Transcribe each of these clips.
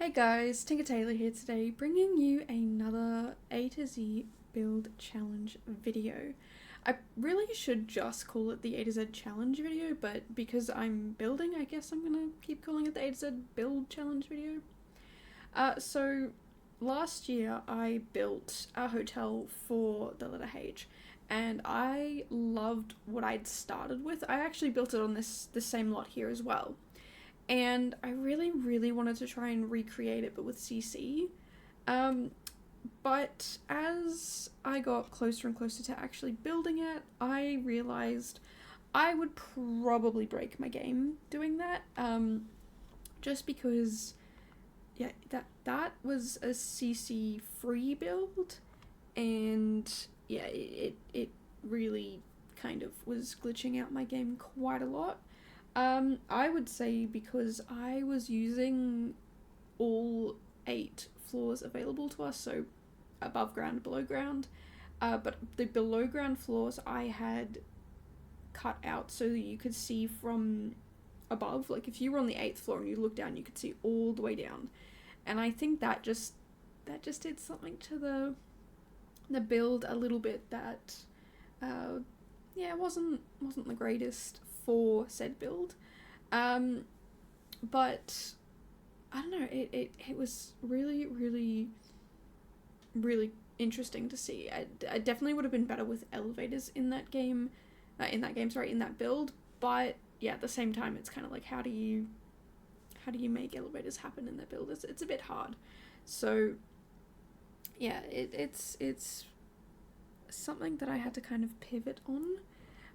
Hey guys, Tinker Taylor here today, bringing you another A to Z build challenge video. I really should just call it the A to Z challenge video, but because I'm building, I guess I'm gonna keep calling it the A to Z build challenge video. So last year I built a hotel for the letter H, and I loved what I'd started with. I actually built it on this same lot here as well. And I really wanted to try and recreate it, but with CC. But as I got closer and closer to actually building it, I realized I would probably break my game doing that. Just because, yeah, that was a CC free build, and yeah, it really kind of was glitching out my game quite a lot. I would say because I was using all 8 floors available to us, so above ground, below ground. But the below ground floors I had cut out so that you could see from above. Like if you were on the 8th floor and you look down, you could see all the way down. And I think that just did something to the build a little bit that yeah, wasn't the greatest for said build. But I don't know, it was really interesting to see. I definitely would have been better with elevators in that game, in that build. But yeah, at the same time, it's kind of like how do you make elevators happen in that build? It's a bit hard. So yeah, it's something that I had to kind of pivot on.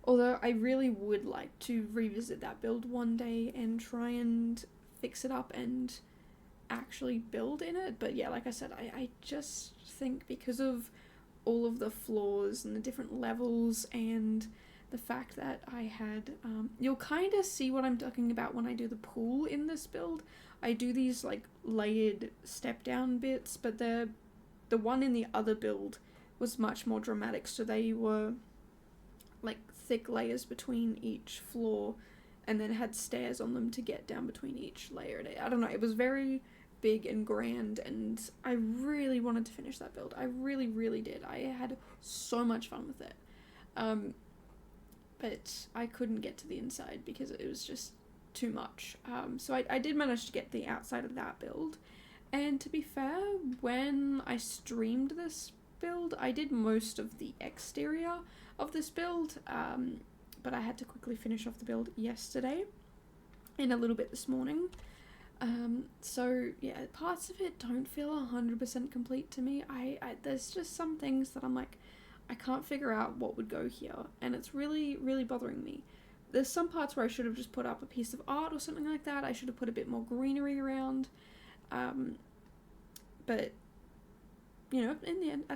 Although I really would like to revisit that build one day and try and fix it up and actually build in it. But yeah, like I said, I just think because of all of the flaws and the different levels and the fact that I had, you'll kind of see what I'm talking about when I do the pool in this build. I do these like layered step down bits, but the one in the other build was much more dramatic, so they were like thick layers between each floor and then had stairs on them to get down between each layer. I don't know, it was very big and grand, and I really wanted to finish that build. I really did. I had so much fun with it. But I couldn't get to the inside because it was just too much. So I did manage to get the outside of that build. And to be fair, when I streamed this build, I did most of the exterior of this build, but I had to quickly finish off the build yesterday and a little bit this morning. So yeah, parts of it don't feel 100% complete to me. I there's just some things that I'm like, I can't figure out what would go here, and it's really bothering me. There's some parts where I should have just put up a piece of art or something like that. I should have put a bit more greenery around. But you know, at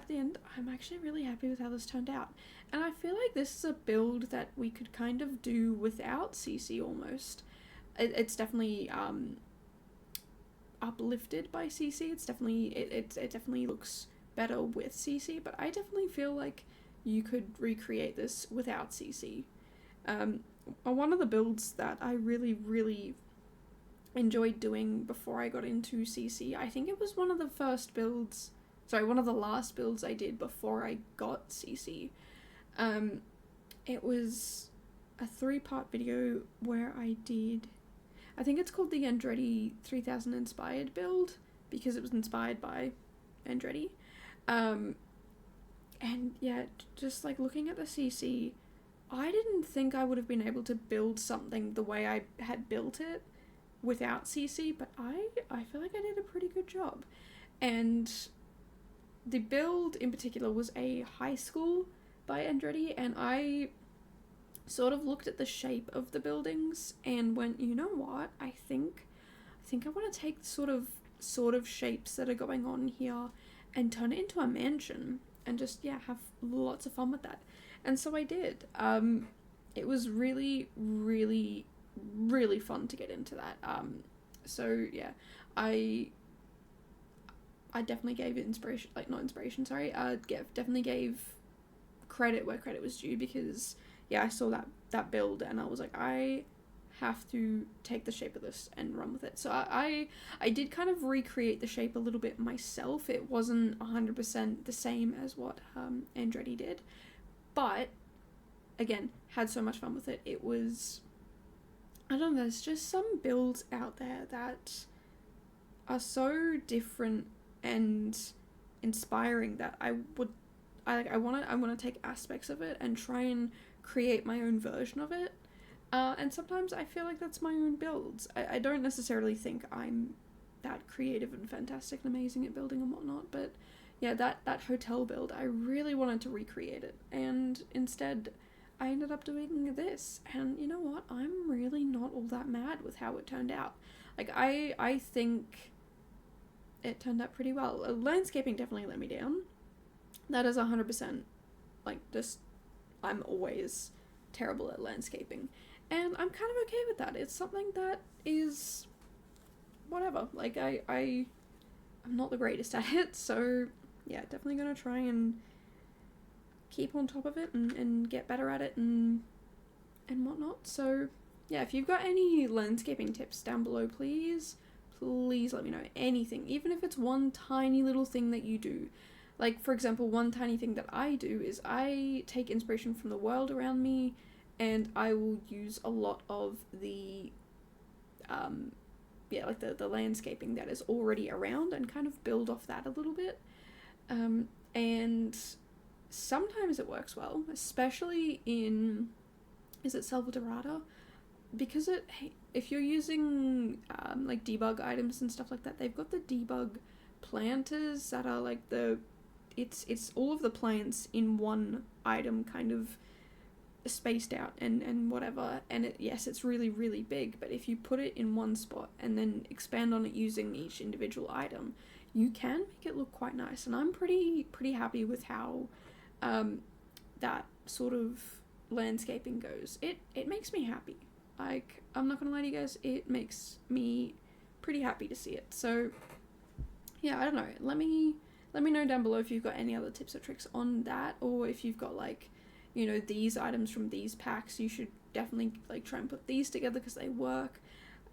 the end, I'm actually really happy with how this turned out. And I feel like this is a build that we could kind of do without CC almost. It's definitely uplifted by CC. It's definitely it definitely looks better with CC, but I definitely feel like you could recreate this without CC. One of the builds that I really enjoyed doing before I got into CC, I think it was one of the last builds I did before I got CC. It was a 3-part video where I think it's called the Andretti 3000 inspired build because it was inspired by Andretti. And yeah, just like looking at the CC, I didn't think I would have been able to build something the way I had built it without CC, but I feel like I did a pretty good job. And the build in particular was a high school by Andretti, and I sort of looked at the shape of the buildings and went, you know what, I think I want to take sort of shapes that are going on here and turn it into a mansion and just have lots of fun with that. And so I did. It was really fun to get into that. So yeah, I definitely gave inspiration, like not inspiration, sorry, definitely gave credit where credit was due, because yeah, I saw that build and I was like, I have to take the shape of this and run with it. So I did kind of recreate the shape a little bit myself. It wasn't 100% the same as what Andretti did, but again, had so much fun with it. It was, I don't know, there's just some builds out there that are so different and inspiring that I want to take aspects of it and try and create my own version of it. And sometimes I feel like that's my own builds. I don't necessarily think I'm that creative and fantastic and amazing at building and whatnot, but yeah, that hotel build, I really wanted to recreate it, and instead I ended up doing this, and you know what, I'm really not all that mad with how it turned out. Like, I think it turned out pretty well. Landscaping definitely let me down. That is 100%, like, just, I'm always terrible at landscaping. And I'm kind of okay with that. It's something that is whatever. Like, I'm not the greatest at it, so yeah, definitely gonna try and keep on top of it and get better at it and whatnot. So yeah, if you've got any landscaping tips down below, please let me know. Anything, even if it's one tiny little thing that you do. Like, for example, one tiny thing that I do is I take inspiration from the world around me, and I will use a lot of the like the landscaping that is already around and kind of build off that a little bit. And sometimes it works well, especially in, is it Selva Dorada? Because if you're using like debug items and stuff like that, they've got the debug planters that are like it's all of the plants in one item, kind of spaced out and whatever, and yes, it's really, really big, but if you put it in one spot and then expand on it using each individual item, you can make it look quite nice, and I'm pretty happy with how that sort of landscaping goes. It makes me happy. Like, I'm not gonna lie to you guys, it makes me pretty happy to see it. So yeah, I don't know, let me know down below if you've got any other tips or tricks on that, or if you've got, like, you know, these items from these packs, you should definitely, like, try and put these together because they work.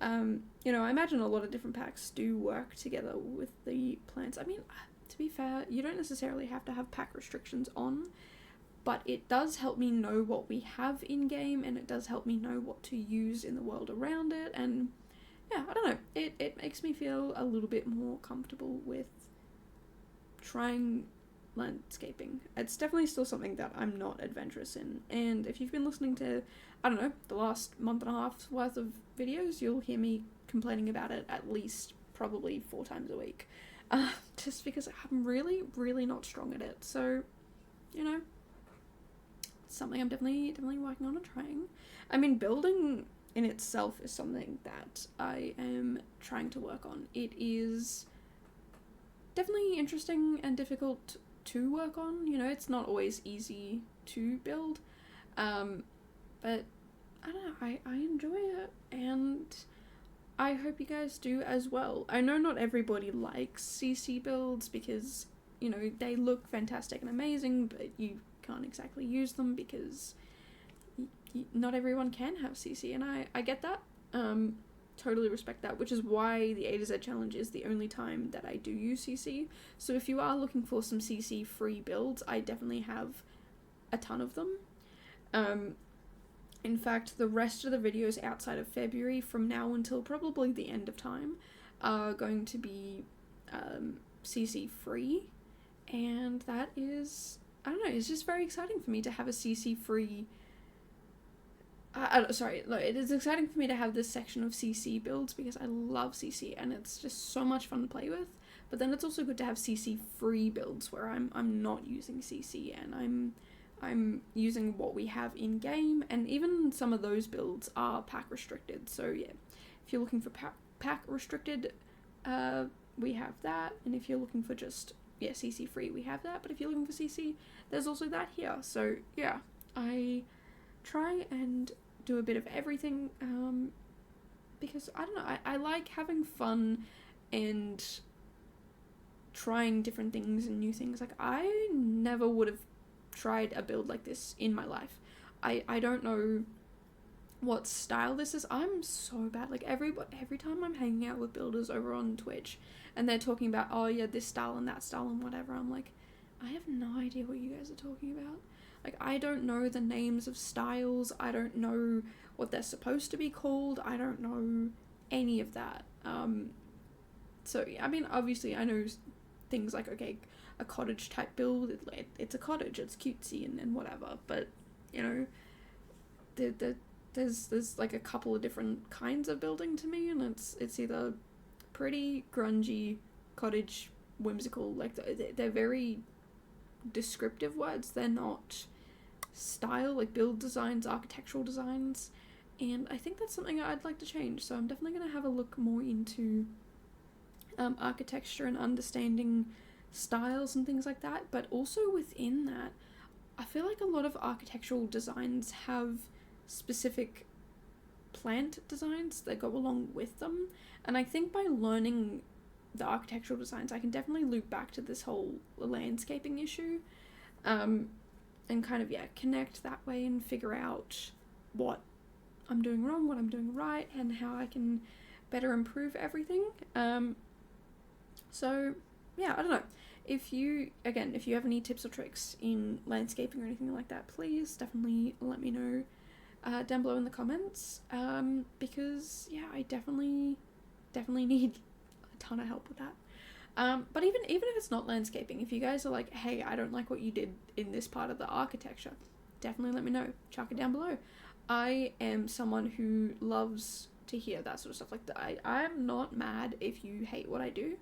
You know, I imagine a lot of different packs do work together with the plants. I mean, to be fair, you don't necessarily have to have pack restrictions on, but it does help me know what we have in game, and it does help me know what to use in the world around it, and yeah, I don't know, it makes me feel a little bit more comfortable with trying landscaping. It's definitely still something that I'm not adventurous in, and if you've been listening to, I don't know, the last month and a half's worth of videos, you'll hear me complaining about it at least probably 4 times a week, just because I'm really, really not strong at it. So, you know, it's something I'm definitely working on and trying. I mean, building in itself is something that I am trying to work on. It is definitely interesting and difficult to work on. You know, it's not always easy to build, but I don't know, I enjoy it, and I hope you guys do as well. I know not everybody likes CC builds because, you know, they look fantastic and amazing, but you can't exactly use them because not everyone can have CC, and I get that. Totally respect that, which is why the A to Z challenge is the only time that I do use CC. So if you are looking for some CC free builds, I definitely have a ton of them. In fact, the rest of the videos outside of February, from now until probably the end of time, are going to be CC free, and that is, I don't know, it's just very exciting for me to have a CC free. It is exciting for me to have this section of CC builds because I love CC and it's just so much fun to play with. But then it's also good to have CC free builds where I'm not using CC and I'm using what we have in game, and even some of those builds are pack restricted. So yeah, if you're looking for pack restricted, we have that, and if you're looking for just CC free, we have that. But if you're looking for CC, there's also that here. So yeah, I try and do a bit of everything, because I don't know, I like having fun and trying different things and new things. Like, I never would have tried a build like this in my life. I don't know what style this is. I'm so bad. Like every time I'm hanging out with builders over on Twitch and they're talking about, oh yeah, this style and that style and whatever, I'm like, I have no idea what you guys are talking about. Like, I don't know the names of styles. I don't know what they're supposed to be called. I don't know any of that. So I mean, obviously I know things like, okay, a cottage type build, it's a cottage, it's cutesy and whatever, but you know, there's like a couple of different kinds of building to me, and it's either pretty grungy, cottage, whimsical, like they're very descriptive words, they're not style, like build designs, architectural designs, and I think that's something I'd like to change, so I'm definitely going to have a look more into architecture and understanding styles and things like that, but also within that, I feel like a lot of architectural designs have specific plant designs that go along with them, and I think by learning the architectural designs I can definitely loop back to this whole landscaping issue, and kind of connect that way and figure out what I'm doing wrong, what I'm doing right, and how I can better improve everything. So yeah, I don't know. If you have any tips or tricks in landscaping or anything like that, please definitely let me know down below in the comments, because yeah, I definitely need a ton of help with that. But even if it's not landscaping, if you guys are like, hey, I don't like what you did in this part of the architecture, definitely let me know. Chuck it down below. I am someone who loves to hear that sort of stuff. Like I'm not mad if you hate what I do.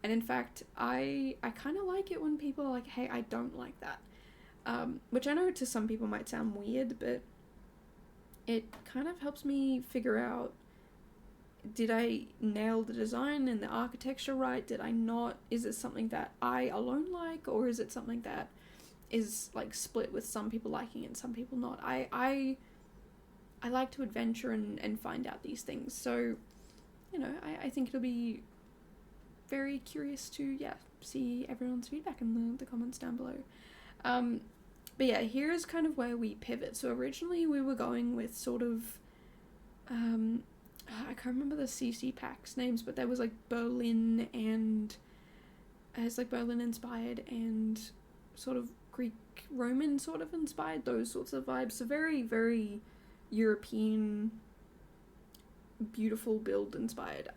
And in fact, I kind of like it when people are like, hey, I don't like that. Which I know to some people might sound weird, but it kind of helps me figure out, did I nail the design and the architecture right? Did I not? Is it something that I alone like, or is it something that is like split with some people liking it and some people not? I like to adventure and find out these things. So, you know, I think it'll be very curious to see everyone's feedback in the comments down below. But yeah, here's kind of where we pivot. So originally we were going with sort of I can't remember the CC packs names, but there was like Berlin, and it's like Berlin inspired and sort of Greek Roman sort of inspired, those sorts of vibes. So very, very European, beautiful build inspired.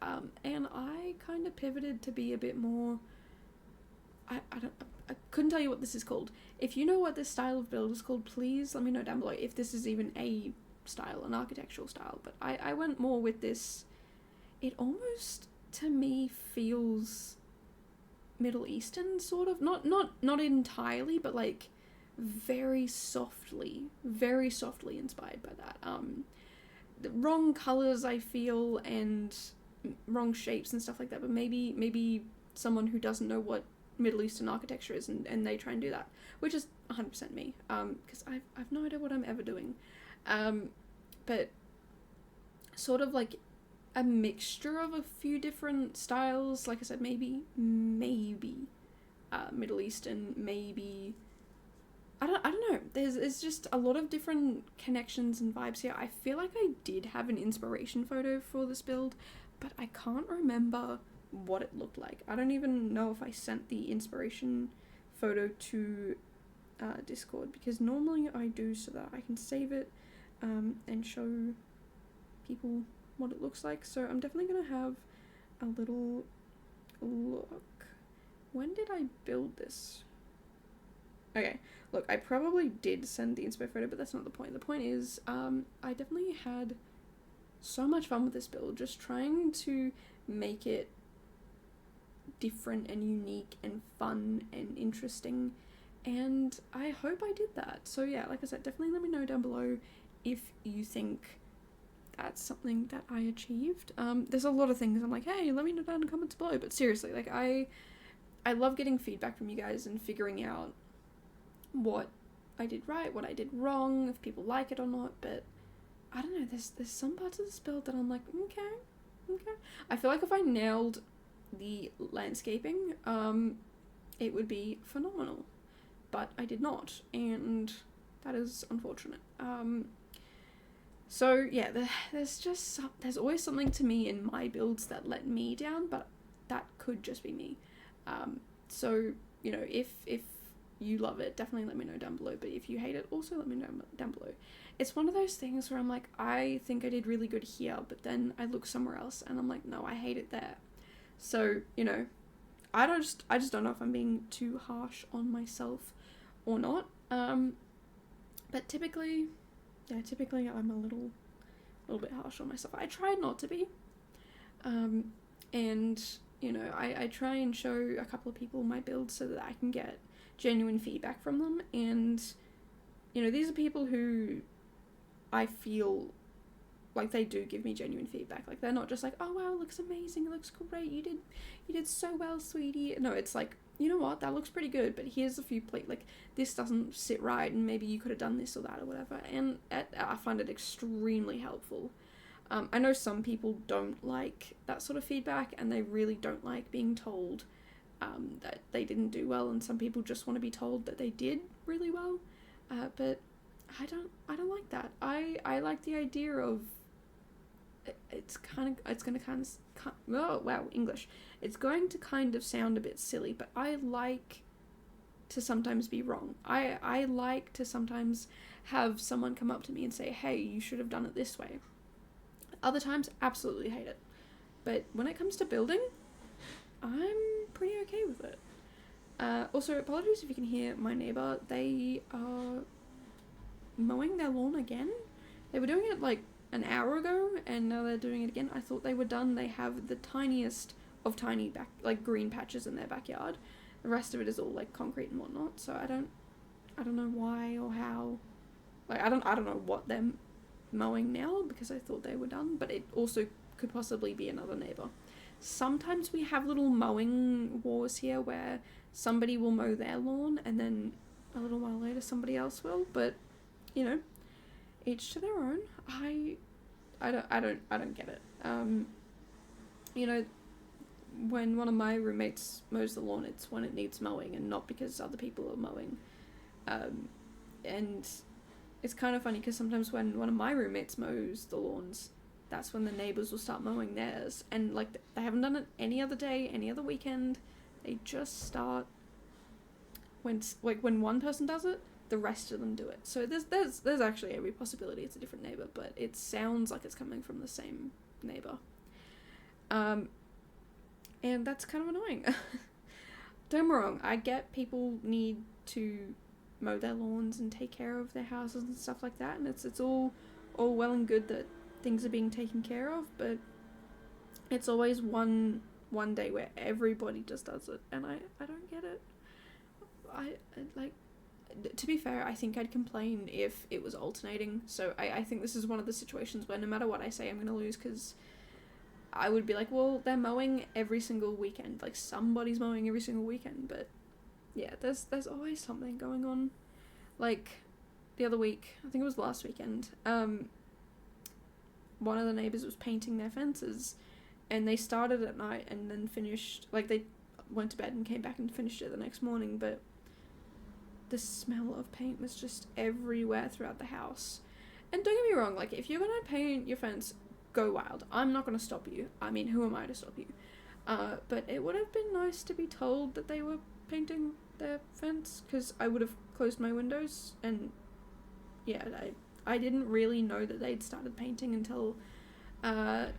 And I kind of pivoted to be a bit more, I couldn't tell you what this is called. If you know what this style of build is called, please let me know down below if this is even a style, an architectural style. But I went more with this, it almost to me feels Middle Eastern sort of, not entirely, but like very softly inspired by that. The wrong colors I feel, and wrong shapes and stuff like that, but maybe someone who doesn't know what Middle Eastern architecture is and they try and do that, which is 100% me, because I've no idea what I'm ever doing, but sort of like a mixture of a few different styles. Like I said, maybe Middle Eastern, maybe I don't know. There's just a lot of different connections and vibes here. I feel like I did have an inspiration photo for this build, but I can't remember what it looked like. I don't even know if I sent the inspiration photo to Discord, because normally I do, so that I can save it and show people what it looks like. So I'm definitely gonna have a little look. When did I build this? Okay, look, I probably did send the inspo photo, but that's not the point. The point is, I definitely had so much fun with this build, just trying to make it different and unique and fun and interesting, and I hope I did that. So yeah, like I said, definitely let me know down below if you think that's something that I achieved. There's a lot of things I'm like, hey, let me know down in the comments below, but seriously, like I love getting feedback from you guys and figuring out what I did right, what I did wrong, if people like it or not. But I don't know, there's some parts of this build that I'm like, okay. I feel like if I nailed the landscaping, it would be phenomenal, but I did not, and that is unfortunate. So yeah, there's always something to me in my builds that let me down, but that could just be me. So you know, if you love it, definitely let me know down below. But if you hate it, also let me know down below. It's one of those things where I'm like, I think I did really good here, but then I look somewhere else and I'm like, no, I hate it there. So you know, I just don't know if I'm being too harsh on myself or not. But typically I'm a little bit harsh on myself. I try not to be. And you know, I try and show a couple of people my builds so that I can get genuine feedback from them. And you know, these are people who I feel like they do give me genuine feedback. Like, they're not just like, oh wow, it looks amazing, it looks great, you did so well, sweetie. No, it's like, you know what, that looks pretty good, but here's a few like, this doesn't sit right, and maybe you could have done this or that or whatever. And I find it extremely helpful. I know some people don't like that sort of feedback, and they really don't like being told that they didn't do well, and some people just want to be told that they did really well. But I don't like that. I like the idea of it's going to kind of sound a bit silly, but I like to sometimes be wrong. I like to sometimes have someone come up to me and say, hey, you should have done it this way. Other times, absolutely hate it. But when it comes to building, I'm pretty okay with it. Also, apologies if you can hear my neighbour. They are mowing their lawn again. They were doing it like an hour ago, and now they're doing it again. I thought they were done. They have the tiniest of tiny green patches in their backyard. The rest of it is all like concrete and whatnot. So I don't know why or how. Like, I don't know what they're mowing now, because I thought they were done. But it also could possibly be another neighbor. Sometimes we have little mowing wars here where somebody will mow their lawn and then a little while later somebody else will. But you know, each to their own. I don't get it. You know, when one of my roommates mows the lawn, it's when it needs mowing and not because other people are mowing. And it's kind of funny because sometimes when one of my roommates mows the lawns, that's when the neighbors will start mowing theirs. And like, they haven't done it any other day, any other weekend. They just start when one person does it, the rest of them do it. So there's actually every possibility it's a different neighbor, but it sounds like it's coming from the same neighbor. And that's kind of annoying. Don't get me wrong, I get people need to mow their lawns and take care of their houses and stuff like that, and it's all well and good that things are being taken care of, but it's always one day where everybody just does it, and I don't get it. I like, to be fair, I think I'd complain if it was alternating. So I think this is one of the situations where no matter what I say, I'm gonna lose, because I would be like, well, they're mowing every single weekend. Like, somebody's mowing every single weekend. But yeah, there's always something going on. Like, the other week, I think it was last weekend, one of the neighbors was painting their fences, and they started at night and then finished, like, they went to bed and came back and finished it the next morning, but the smell of paint was just everywhere throughout the house. And don't get me wrong, like, if you're gonna paint your fence, go wild. I'm not gonna stop you. I mean, who am I to stop you? But it would have been nice to be told that they were painting their fence, because I would have closed my windows, and yeah, I didn't really know that they'd started painting until I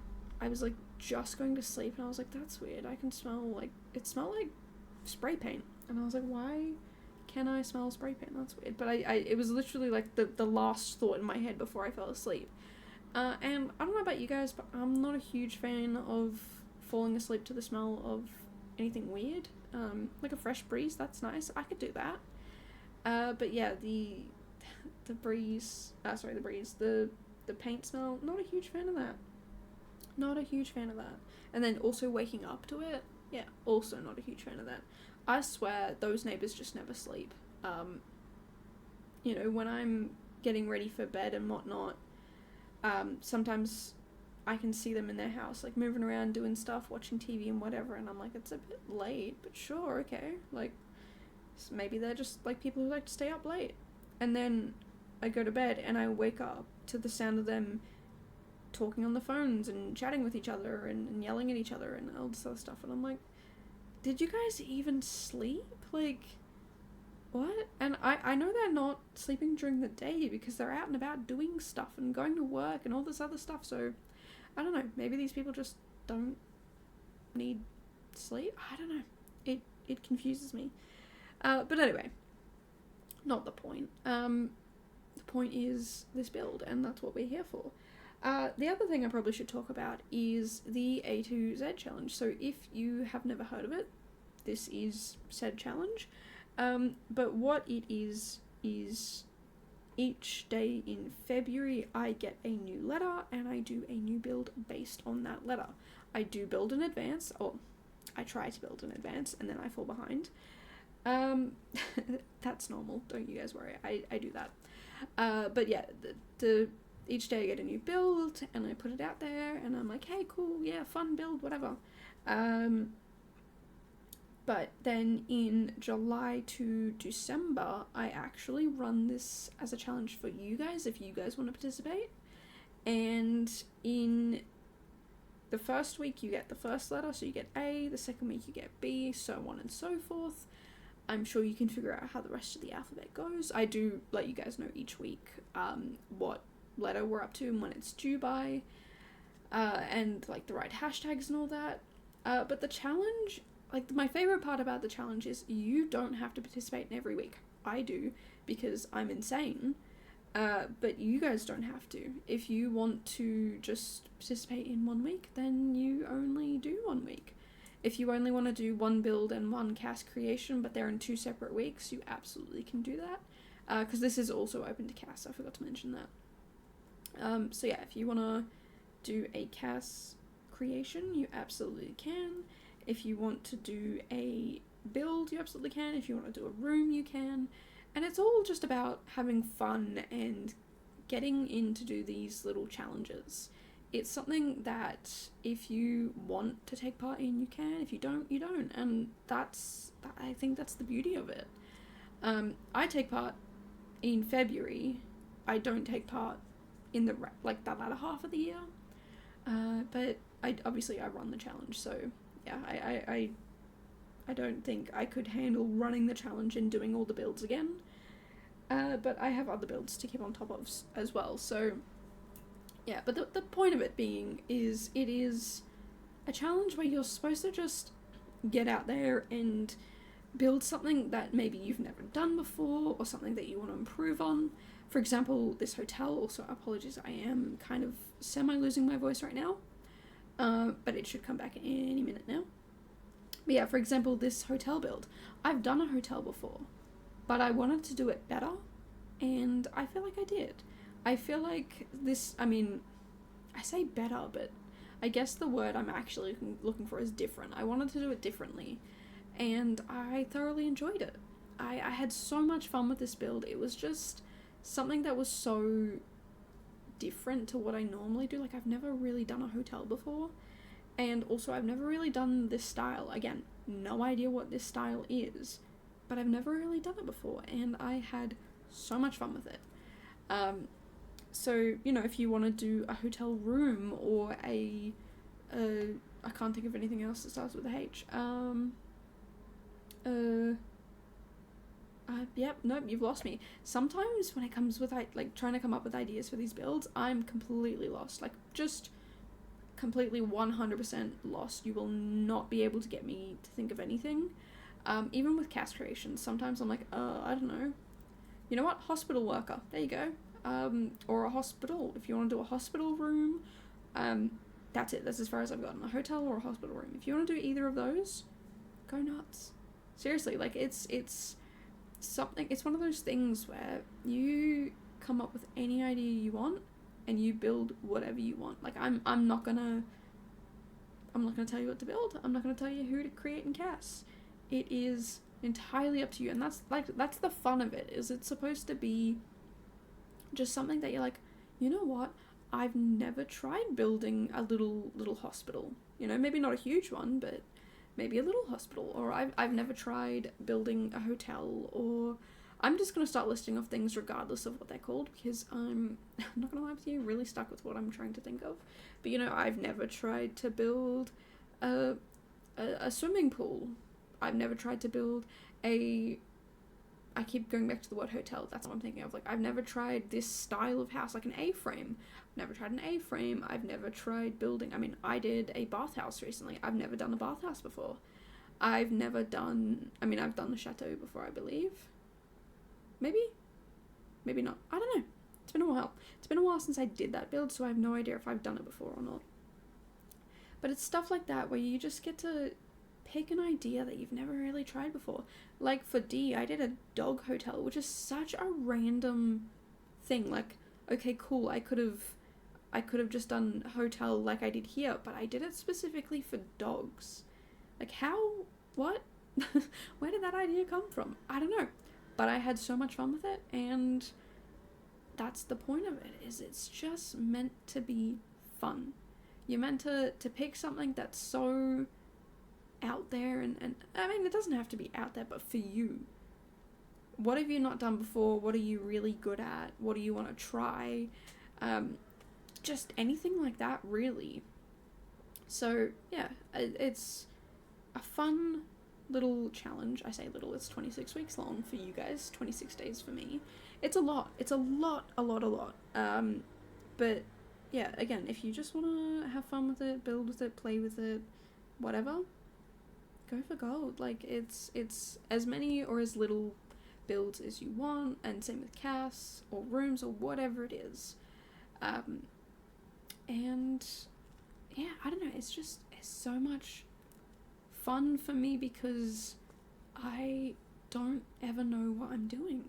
was like just going to sleep, and I was like, that's weird, I can smell, like, it smelled like spray paint, and I was like, why can I smell spray paint? That's weird. But it was literally like the last thought in my head before I fell asleep. And I don't know about you guys, but I'm not a huge fan of falling asleep to the smell of anything weird. Like a fresh breeze, that's nice. I could do that. But yeah, the paint smell, not a huge fan of that. Not a huge fan of that. And then also waking up to it, yeah, also not a huge fan of that. I swear those neighbors just never sleep. You know, when I'm getting ready for bed and whatnot, sometimes I can see them in their house, like, moving around, doing stuff, watching TV and whatever, and I'm like, it's a bit late, but sure, okay. Like, maybe they're just, like, people who like to stay up late. And then I go to bed and I wake up to the sound of them talking on the phones and chatting with each other and yelling at each other and all this other stuff. And I'm like, did you guys even sleep? Like, what? And I know they're not sleeping during the day because they're out and about doing stuff and going to work and all this other stuff. So, I don't know. Maybe these people just don't need sleep? I don't know. It confuses me. But anyway, not the point. The point is this build, and that's what we're here for. The other thing I probably should talk about is the A to Z challenge. So if you have never heard of it, this is said challenge. But what it is each day in February I get a new letter and I do a new build based on that letter. I do build in advance, or I try to build in advance, and then I fall behind. That's normal, don't you guys worry, I do that. But yeah, each day I get a new build, and I put it out there, and I'm like, hey, cool, yeah, fun build, whatever. But then in July to December, I actually run this as a challenge for you guys, if you guys want to participate. And in the first week you get the first letter, so you get A, the second week you get B, so on and so forth. I'm sure you can figure out how the rest of the alphabet goes. I do let you guys know each week what letter we're up to and when it's due by, and like the right hashtags and all that. But the challenge, like my favorite part about the challenge is you don't have to participate in every week. I do because I'm insane. But you guys don't have to. If you want to just participate in 1 week, then you only do 1 week. If you only want to do one build and one cast creation, but they're in 2 separate weeks, you absolutely can do that. Because this is also open to cast, I forgot to mention that. So yeah, if you want to do a cast creation, you absolutely can. If you want to do a build, you absolutely can. If you want to do a room, you can. And it's all just about having fun and getting in to do these little challenges. It's something that if you want to take part in, you can. If you don't, you don't. And I think that's the beauty of it. I take part in February. I don't take part in the latter half of the year. But I run the challenge. So yeah, I don't think I could handle running the challenge and doing all the builds again. But I have other builds to keep on top of as well, so yeah, but the point of it being is it is a challenge where you're supposed to just get out there and build something that maybe you've never done before or something that you want to improve on. For example, this hotel, also apologies, I am kind of semi-losing my voice right now, but it should come back any minute now. But yeah, for example, this hotel build. I've done a hotel before, but I wanted to do it better, and I feel like I did. I feel like this, I mean, I say better, but I guess the word I'm actually looking for is different. I wanted to do it differently, and I thoroughly enjoyed it. I had so much fun with this build. It was just something that was so different to what I normally do. Like, I've never really done a hotel before. And also, I've never really done this style. Again, no idea what this style is, but I've never really done it before, and I had so much fun with it. So, you know, if you want to do a hotel room or I can't think of anything else that starts with a H. Yep, nope, you've lost me. Sometimes when it comes with, like, trying to come up with ideas for these builds, I'm completely lost. Like, just completely 100% lost. You will not be able to get me to think of anything. Even with cast creations, sometimes I'm like, I don't know. You know what? Hospital worker. There you go. Or a hospital. If you want to do a hospital room, that's it. That's as far as I've gotten. A hotel or a hospital room. If you want to do either of those, go nuts. Seriously, like, it's something, it's one of those things where you come up with any idea you want, and you build whatever you want. Like, I'm not gonna tell you what to build. I'm not gonna tell you who to create and cast. It is entirely up to you, and that's the fun of it. Is it's supposed to be just something that you're like, you know what? I've never tried building a little hospital. You know, maybe not a huge one, but maybe a little hospital. Or I've never tried building a hotel, or I'm just going to start listing off things regardless of what they're called, because I'm not going to lie with you, really stuck with what I'm trying to think of. But, you know, I've never tried to build a swimming pool. I've never tried to build I keep going back to the word hotel, that's what I'm thinking of. Like, I've never tried this style of house, like an A-frame. I've never tried an A-frame. I've never tried building, I mean, I did a bathhouse recently. I've never done a bathhouse before. I've never done, I mean, I've done the chateau before, I believe. Maybe not. I don't know. It's been a while. It's been a while since I did that build, so I have no idea if I've done it before or not. But it's stuff like that where you just get to pick an idea that you've never really tried before. Like for D, I did a dog hotel, which is such a random thing. Like, okay, cool, I could have just done a hotel like I did here, but I did it specifically for dogs. Like, how? What? Where did that idea come from? I don't know. But I had so much fun with it, and that's the point of it, is it's just meant to be fun. You're meant to pick something that's so out there, and I mean, it doesn't have to be out there, but for you. What have you not done before? What are you really good at? What do you want to try? Just anything like that, really. So, yeah, it's a fun little challenge. I say little, it's 26 weeks long for you guys, 26 days for me. It's a lot. It's a lot. But yeah, again, if you just want to have fun with it, build with it, play with it, whatever, go for gold. Like, it's as many or as little builds as you want, and same with casts or rooms or whatever it is. And yeah, I don't know, it's so much fun for me because I don't ever know what I'm doing.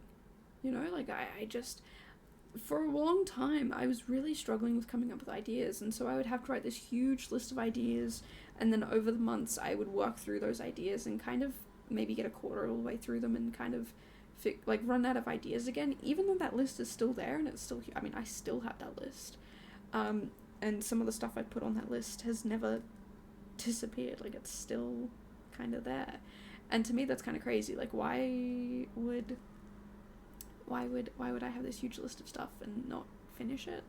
You know, like, I just, for a long time, I was really struggling with coming up with ideas, and so I would have to write this huge list of ideas, and then over the months I would work through those ideas and kind of maybe get a quarter of the way through them and kind of run out of ideas again, even though that list is still there, and it's still, I mean, I still have that list. And some of the stuff I put on that list has never disappeared, like, it's still kind of there. And to me, that's kind of crazy. Like, why would I have this huge list of stuff and not finish it?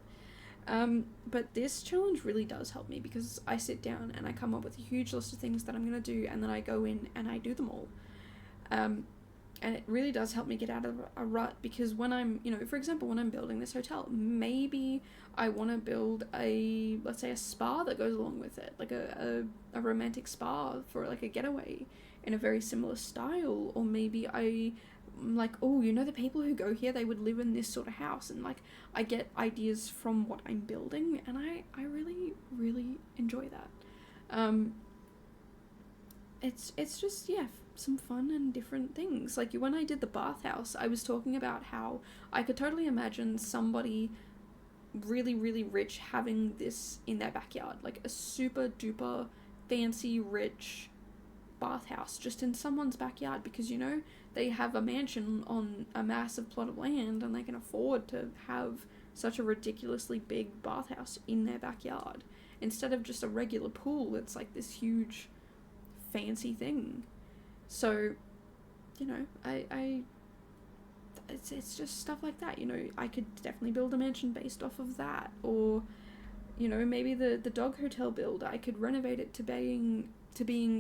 But this challenge really does help me, because I sit down and I come up with a huge list of things that I'm going to do, and then I go in and I do them all. And it really does help me get out of a rut, because when I'm, you know, for example, when I'm building this hotel, maybe I want to build let's say a spa that goes along with it, like a romantic spa for like a getaway in a very similar style, or maybe I'm like, oh, you know, the people who go here, they would live in this sort of house, and like, I get ideas from what I'm building, and I really, really enjoy that. It's just, yeah, some fun and different things. Like, when I did the bathhouse, I was talking about how I could totally imagine somebody really, really rich having this in their backyard, like a super duper fancy rich bathhouse just in someone's backyard, because, you know, they have a mansion on a massive plot of land and they can afford to have such a ridiculously big bathhouse in their backyard instead of just a regular pool. It's like this huge fancy thing. So, you know, it's just stuff like that. You know, I could definitely build a mansion based off of that, or, you know, maybe the dog hotel build, I could renovate it to being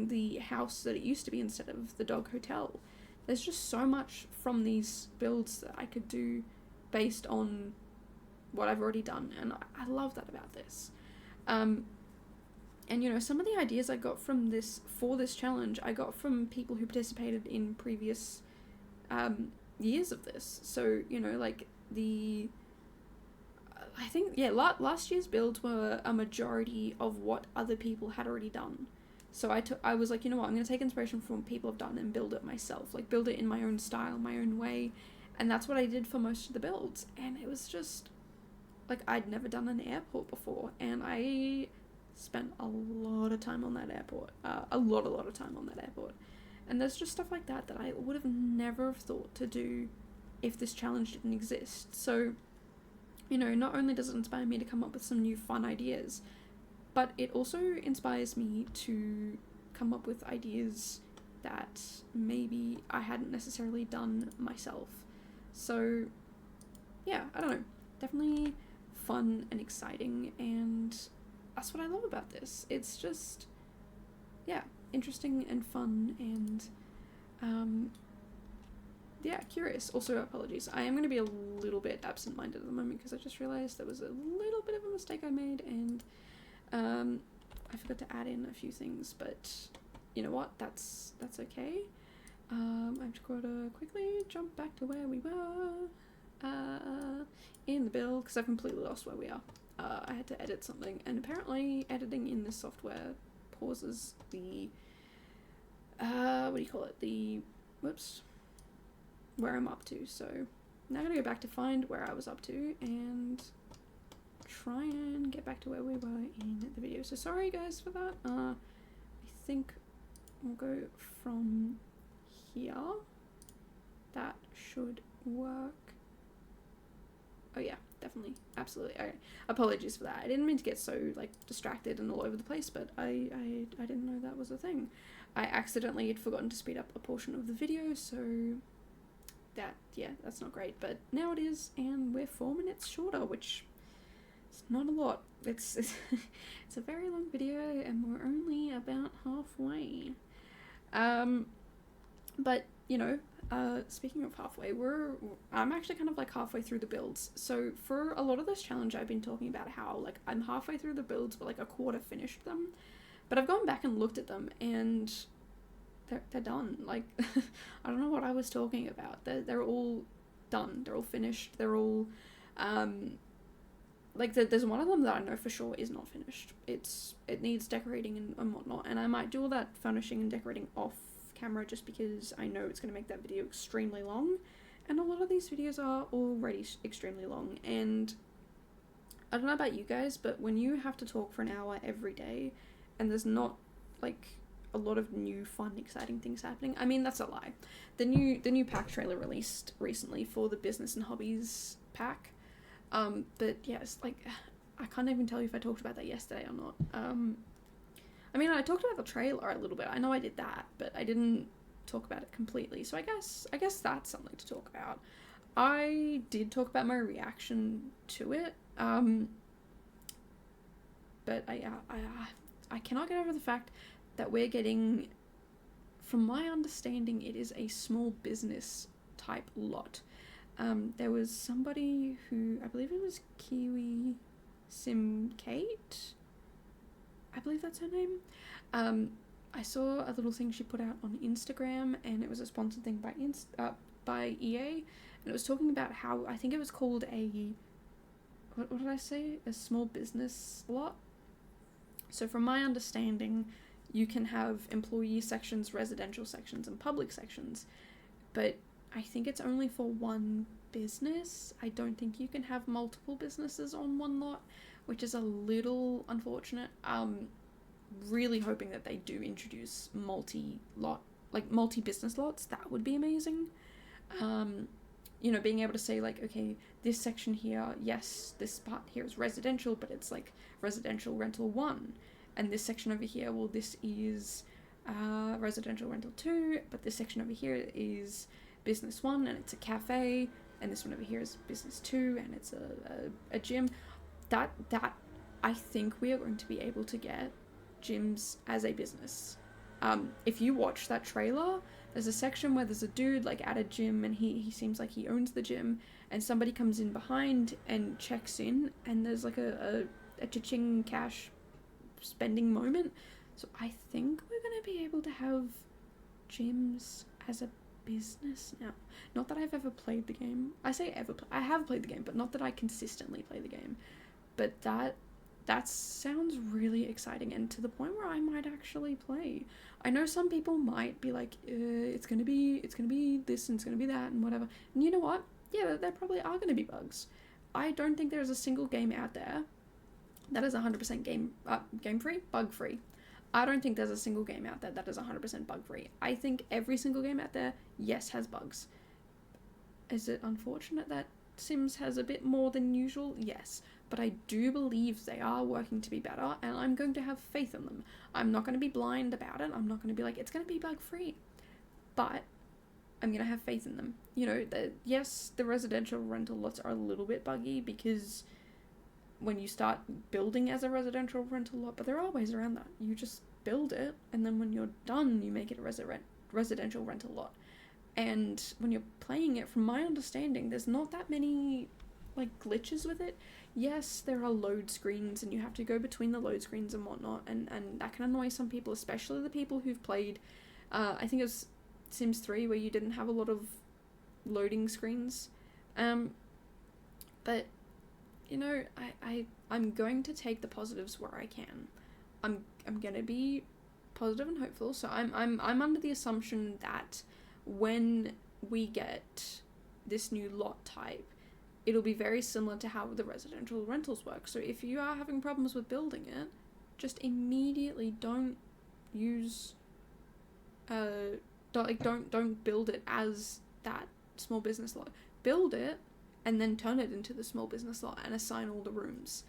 the house that it used to be instead of the dog hotel. There's just so much from these builds that I could do based on what I've already done, and I love that about this. And, you know, some of the ideas I got from for this challenge, I got from people who participated in previous years of this. So, you know, like, I think, yeah, last year's builds were a majority of what other people had already done. So I was like, you know what, I'm going to take inspiration from what people have done and build it myself. Like, build it in my own style, my own way. And that's what I did for most of the builds. And it was just, like, I'd never done an airport before. And I spent a lot of time on that airport. A lot of time on that airport. And there's just stuff like that that I would have never have thought to do if this challenge didn't exist. So, you know, not only does it inspire me to come up with some new fun ideas, but it also inspires me to come up with ideas that maybe I hadn't necessarily done myself. So yeah, I don't know, definitely fun and exciting, and that's what I love about this. It's just, yeah, interesting and fun, and yeah, curious. Also, apologies, I am going to be a little bit absent-minded at the moment because I just realized there was a little bit of a mistake I made, and I forgot to add in a few things, but you know what, that's okay. I've just got to quickly jump back to where we were in the build, because I've completely lost where we are. I had to edit something, and apparently editing in this software pauses the what do you call it, the whoops, where I'm up to. So now I'm gonna go back to find where I was up to and try and get back to where we were in the video. So sorry guys for that. I think we'll go from here. That should work. Oh yeah, definitely, absolutely. Okay. Apologies for that. I didn't mean to get so like distracted and all over the place, but I didn't know that was a thing. I accidentally had forgotten to speed up a portion of the video, so that's not great. But now it is, and we're 4 minutes shorter, which is not a lot. It's it's a very long video, and we're only about halfway. But you know, speaking of halfway, I'm actually kind of like halfway through the builds. So for a lot of this challenge, I've been talking about how like I'm halfway through the builds, but like a quarter finished them. But I've gone back and looked at them, and they're done. Like I don't know what I was talking about. They're all done. They're all finished. They're all like there's one of them that I know for sure is not finished. It needs decorating and whatnot, and I might do all that furnishing and decorating off camera just because I know it's going to make that video extremely long, and a lot of these videos are already extremely long. And I don't know about you guys, but when you have to talk for an hour every day and there's not like a lot of new fun exciting things happening, I mean, that's a lie. The new pack trailer released recently for the business and hobbies pack, but yes, like I can't even tell you if I talked about that yesterday or not. I mean, I talked about the trailer a little bit. I know I did that, but I didn't talk about it completely. So I guess that's something to talk about. I did talk about my reaction to it, but I cannot get over the fact that we're getting, from my understanding, it is a small business type lot. There was somebody who, I believe it was Kiwi Sim Kate, I believe that's her name. I saw a little thing she put out on Instagram, and it was a sponsored thing by EA, and it was talking about how, I think it was called a, what did I say? A small business lot. So from my understanding, you can have employee sections, residential sections, and public sections, but I think it's only for one business. I don't think you can have multiple businesses on one lot, which is a little unfortunate. Really hoping that they do introduce multi-business lots. That would be amazing. You know, being able to say like, okay, this section here, yes, this part here is residential, but it's like residential rental 1, and this section over here, well, this is residential rental 2, but this section over here is business 1, and it's a cafe, and this one over here is business 2, and it's a gym. That I think we are going to be able to get gyms as a business. If you watch that trailer, there's a section where there's a dude like at a gym, and he seems like he owns the gym, and somebody comes in behind and checks in, and there's like a cha-ching cash spending moment. So I think we're gonna be able to have gyms as a business now. Not that I've ever played the game. I say ever. I have played the game, but not that I consistently play the game. But that sounds really exciting, and to the point where I might actually play. I know some people might be like, it's gonna be this and it's gonna be that and whatever. And you know what? Yeah, there probably are gonna be bugs. I don't think there's a single game out there that is 100% game free, bug free. I don't think there's a single game out there that is 100% bug free. I think every single game out there, yes, has bugs. Is it unfortunate that Sims has a bit more than usual? Yes. But I do believe they are working to be better, and I'm going to have faith in them. I'm not going to be blind about it. I'm not going to be like, it's going to be bug free. But I'm gonna have faith in them. Yes, the residential rental lots are a little bit buggy because when you start building as a residential rental lot, but there are ways around that. You just build it, and then when you're done, you make it a residential rental lot. And when you're playing it, from my understanding, there's not that many glitches with it. Yes, there are load screens, and you have to go between the load screens and whatnot, and that can annoy some people, especially the people who've played, I think it was Sims 3, where you didn't have a lot of loading screens. But I'm going to take the positives where I can. I'm gonna be positive and hopeful. So I'm under the assumption that when we get this new lot type, it'll be very similar to how the residential rentals work. So if you are having problems with building it, just immediately don't use don't build it as that small business lot. Build it and then turn it into the small business lot and assign all the rooms.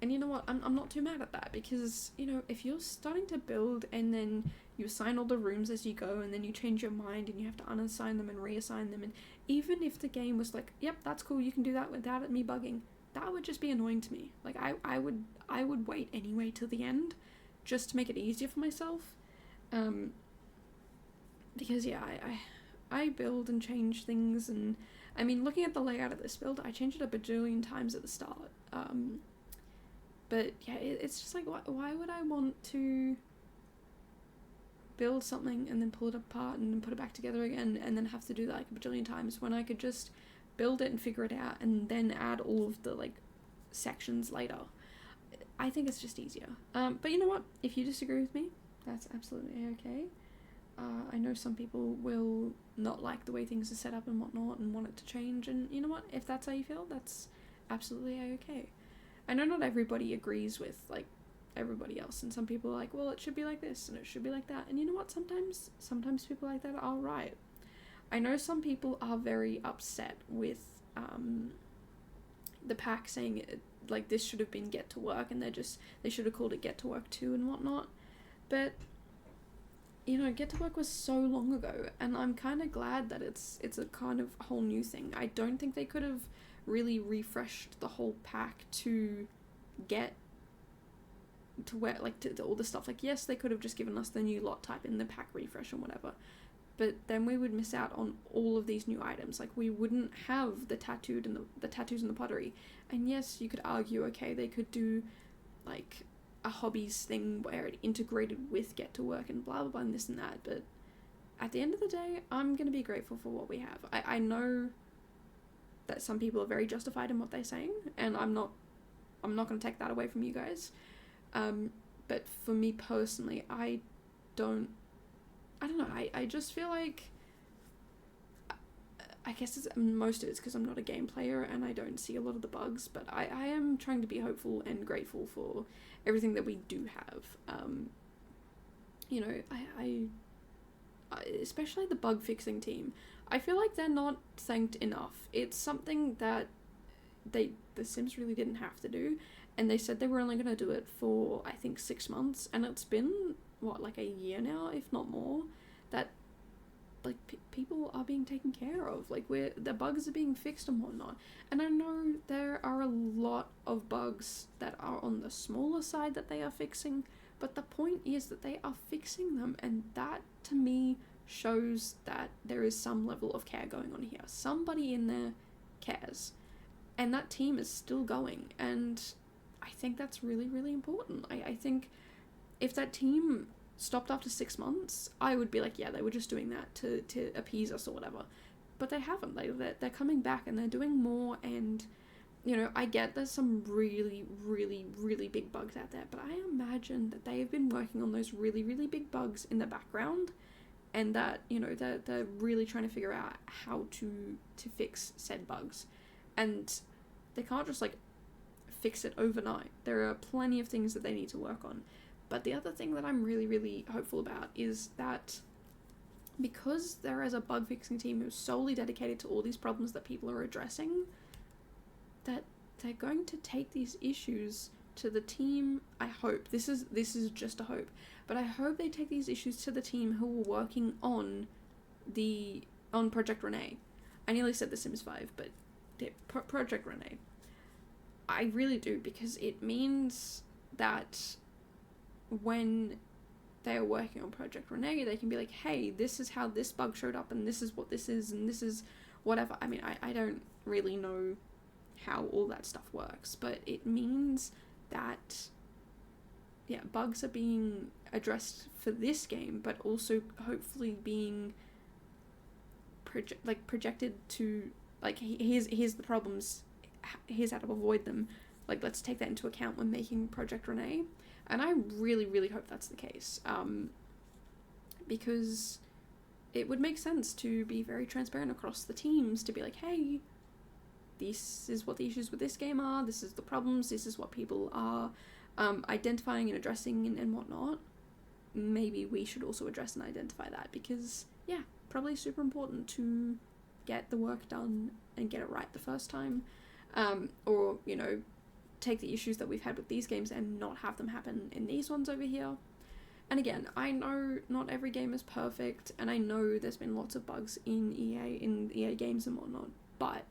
And you know what? I'm not too mad at that, because, if you're starting to build and then you assign all the rooms as you go, and then you change your mind and you have to unassign them and reassign them, and even if the game was like, yep, that's cool, you can do that without me bugging, that would just be annoying to me. Like, I would wait anyway till the end just to make it easier for myself. Because yeah, I build and change things, and I mean, looking at the layout of this build, I changed it a bajillion times at the start. But yeah, it's just like, why would I want to build something and then pull it apart and then put it back together again and then have to do that a bajillion times when I could just build it and figure it out and then add all of the sections later. I think it's just easier. But you know what? If you disagree with me, that's absolutely okay. I know some people will not like the way things are set up and whatnot and want it to change, and you know what? If that's how you feel, that's absolutely okay. I know not everybody agrees with everybody else, and some people are like, well, it should be like this and it should be like that, and you know what? Sometimes people like that are right. I know some people are very upset with the pack saying this should have been Get to Work, and they should have called it Get to Work 2 and whatnot, but Get to Work was so long ago, and I'm kind of glad that it's a kind of whole new thing. I don't think they could have really refreshed the whole pack to get to where to all the stuff. Yes, they could have just given us the new lot type in the pack refresh and whatever, but then we would miss out on all of these new items. We wouldn't have the tattooed and the tattoos and the pottery. And yes, you could argue, okay, they could do a hobbies thing where it integrated with Get to Work and blah blah blah and this and that, but at the end of the day, I'm gonna be grateful for what we have. I know that some people are very justified in what they're saying, and I'm not gonna take that away from you guys. But for me personally, I don't know, I just feel like, I guess most of it's because I'm not a game player and I don't see a lot of the bugs, but I am trying to be hopeful and grateful for everything that we do have. I especially the bug fixing team, I feel like they're not thanked enough. It's something that the Sims really didn't have to do, and they said they were only going to do it for, I think, 6 months, and it's been a year now, if not more, that people are being taken care of, where the bugs are being fixed and whatnot. And I know there are a lot of bugs that are on the smaller side that they are fixing, but the point is that they are fixing them, and that to me shows that there is some level of care going on here. Somebody in there cares, and that team is still going, and I think that's really, really important. I think if that team stopped after 6 months, I would be like, yeah, they were just doing that to appease us or whatever. But they haven't. They're coming back and they're doing more, and I get there's some really, really, really big bugs out there, but I imagine that they have been working on those really, really big bugs in the background, and that, they're really trying to figure out how to fix said bugs. And they can't just fix it overnight. There are plenty of things that they need to work on. But the other thing that I'm really, really hopeful about is that because there is a bug fixing team who's solely dedicated to all these problems that people are addressing, that they're going to take these issues to the team. I hope, this is just a hope, but I hope they take these issues to the team who are working on on Project Renee. I nearly said The Sims 5, but Project Renee. I really do, because it means that when they are working on Project Renee, they can be like, hey, this is how this bug showed up, and this is what this is, and this is whatever. I mean, I don't really know how all that stuff works, but it means that, yeah, bugs are being addressed for this game, but also hopefully being projected to, like, here's the problems, here's how to avoid them. Like, let's take that into account when making Project Renee. And I really, really hope that's the case. Because it would make sense to be very transparent across the teams, to be like, hey, this is what the issues with this game are, this is the problems, this is what people are identifying and addressing and whatnot. Maybe we should also address and identify that, because, yeah, probably super important to get the work done and get it right the first time. Or, you know, take the issues that we've had with these games and not have them happen in these ones over here. And again, I know not every game is perfect, and I know there's been lots of bugs in EA games and whatnot, but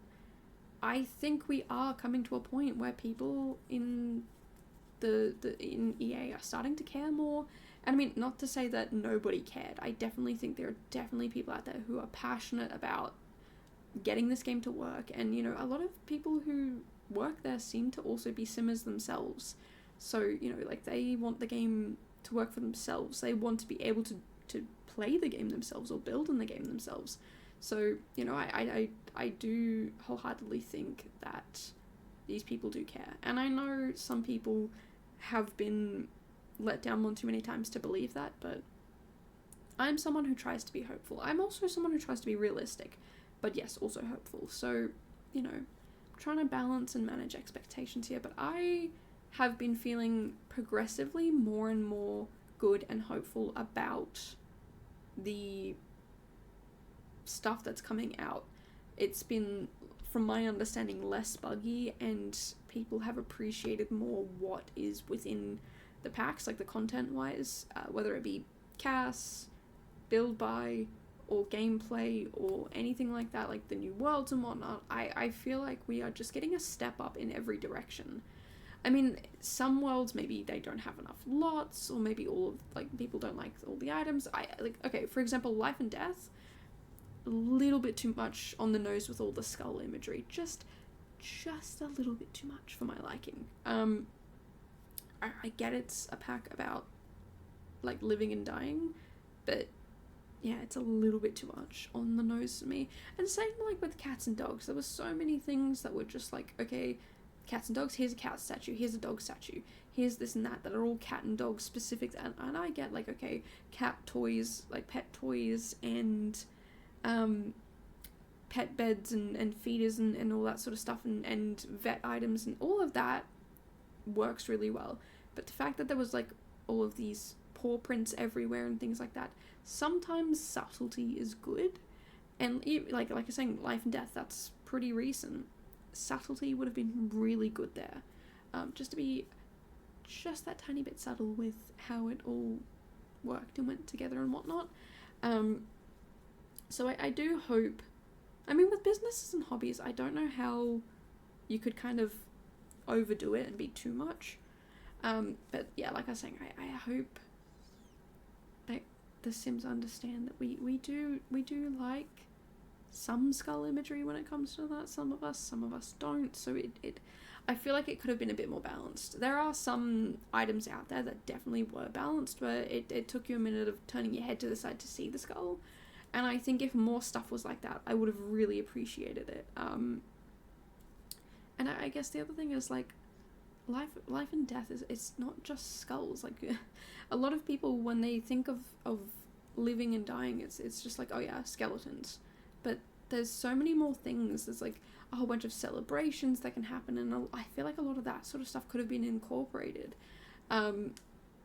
I think we are coming to a point where people in in EA are starting to care more. And I mean, not to say that nobody cared. I definitely think there are definitely people out there who are passionate about getting this game to work, and, you know, a lot of people who work there seem to also be simmers themselves. So, you know, like, they want the game to work for themselves. They want to be able to play the game themselves or build in the game themselves. So, you know, I do wholeheartedly think that these people do care. And I know some people have been let down one too many times to believe that, but I'm someone who tries to be hopeful. I'm also someone who tries to be realistic, but yes, also hopeful. So, you know, trying to balance and manage expectations here, but I have been feeling progressively more and more good and hopeful about the stuff that's coming out. It's been, from my understanding, less buggy, and people have appreciated more what is within the packs, like the content wise, whether it be CAS, build by, or gameplay, or anything like that, like the new worlds and whatnot. I feel like we are just getting a step up in every direction. I mean, some worlds, maybe they don't have enough lots, or maybe all of, like, people don't like all the items. Okay, for example, Life and Death, a little bit too much on the nose with all the skull imagery. Just a little bit too much for my liking. I get it's a pack about, like, living and dying, but yeah, it's a little bit too much on the nose for me. And same, like, with cats and dogs. There were so many things that were just like, okay, cats and dogs, here's a cat statue, here's a dog statue, here's this and that are all cat and dog specific. And I get, like, okay, cat toys, like pet toys, and pet beds and feeders and all that sort of stuff, and vet items, and all of that works really well. But the fact that there was, like, all of these paw prints everywhere and things like that, sometimes subtlety is good. And like I was saying, Life and Death, that's pretty recent. Subtlety would have been really good there. Just to be just that tiny bit subtle with how it all worked and went together and whatnot. So I do hope, I mean, with businesses and hobbies, I don't know how you could kind of overdo it and be too much. But yeah, like I was saying, I hope that the Sims understand that we do like some skull imagery when it comes to that. Some of us don't. So I feel like it could have been a bit more balanced. There are some items out there that definitely were balanced, but it took you a minute of turning your head to the side to see the skull. And I think if more stuff was like that, I would have really appreciated it. And I guess the other thing is, like, life and death it's not just skulls. Like, a lot of people, when they think of living and dying, it's just like, oh yeah, skeletons. But there's so many more things. There's, like, a whole bunch of celebrations that can happen, and I feel like a lot of that sort of stuff could have been incorporated. And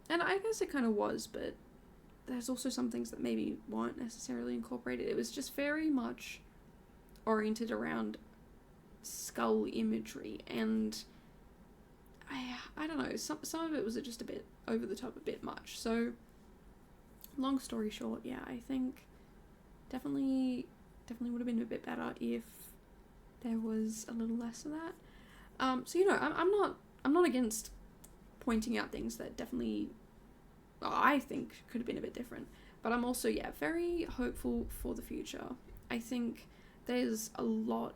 I guess it kind of was, but there's also some things that maybe weren't necessarily incorporated. It was just very much oriented around skull imagery, and I don't know, some of it was just a bit over the top, a bit much. So long story short, yeah, I think definitely would have been a bit better if there was a little less of that. So I'm not against pointing out things that definitely I think could have been a bit different, but I'm also very hopeful for the future. I think there's a lot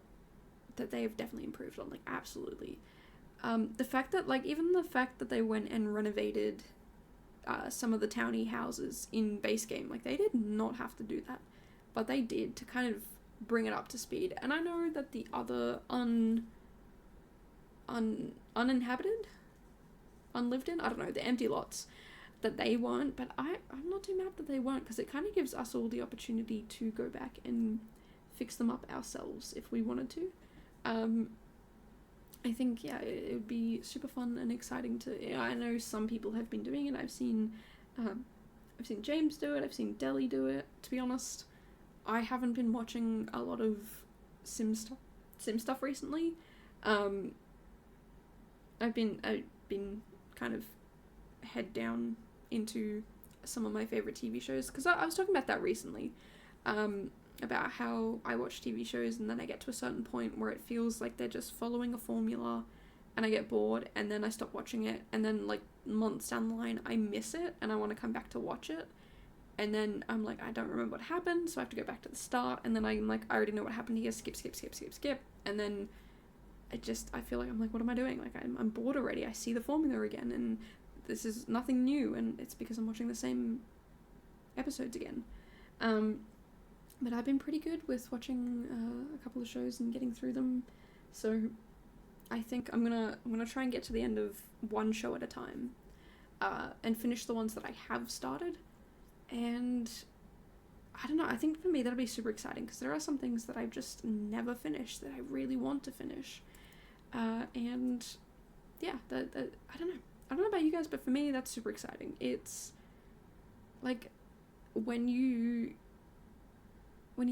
that they have definitely improved on, like absolutely. The fact that even the fact that they went and renovated some of the towny houses in base game, they did not have to do that, but they did to kind of bring it up to speed. And I know that the other uninhabited, unlived in, I don't know, the empty lots, that they weren't, but I'm not too mad that they weren't, because it kind of gives us all the opportunity to go back and fix them up ourselves if we wanted to. I think it would be super fun and exciting to. I know some people have been doing it. I've seen James do it. I've seen Deli do it. To be honest, I haven't been watching a lot of Sim stuff recently. I've been kind of head down into some of my favorite TV shows, because I was talking about that recently. About how I watch TV shows and then I get to a certain point where it feels like they're just following a formula and I get bored, and then I stop watching it, and then months down the line I miss it and I want to come back to watch it, and then I'm like, I don't remember what happened, so I have to go back to the start, and then I'm like, I already know what happened here, skip, and then I feel like I'm like, what am I doing? I'm bored already. I see the formula again and this is nothing new, and it's because I'm watching the same episodes again. But I've been pretty good with watching a couple of shows and getting through them, so I think I'm gonna try and get to the end of one show at a time, and finish the ones that I have started. And I don't know, I think for me that'll be super exciting, because there are some things that I've just never finished that I really want to finish, and I don't know about you guys, but for me that's super exciting. It's when you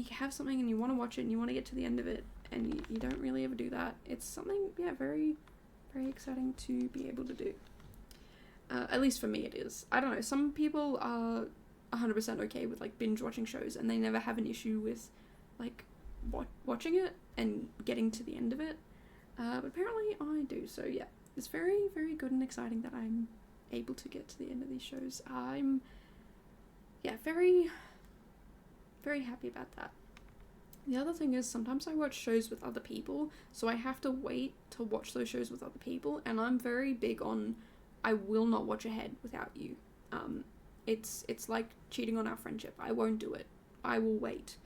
have something and you want to watch it and you want to get to the end of it, and you don't really ever do that, it's something, very, very exciting to be able to do. At least for me it is. I don't know, some people are 100% okay with, binge watching shows, and they never have an issue with, watching it and getting to the end of it. But apparently I do, so it's very, very good and exciting that I'm able to get to the end of these shows. I'm, very, very happy about that. The other thing is, sometimes I watch shows with other people, so I have to wait to watch those shows with other people, and I'm very big on, I will not watch ahead without you. It's like cheating on our friendship. I won't do it. I will wait.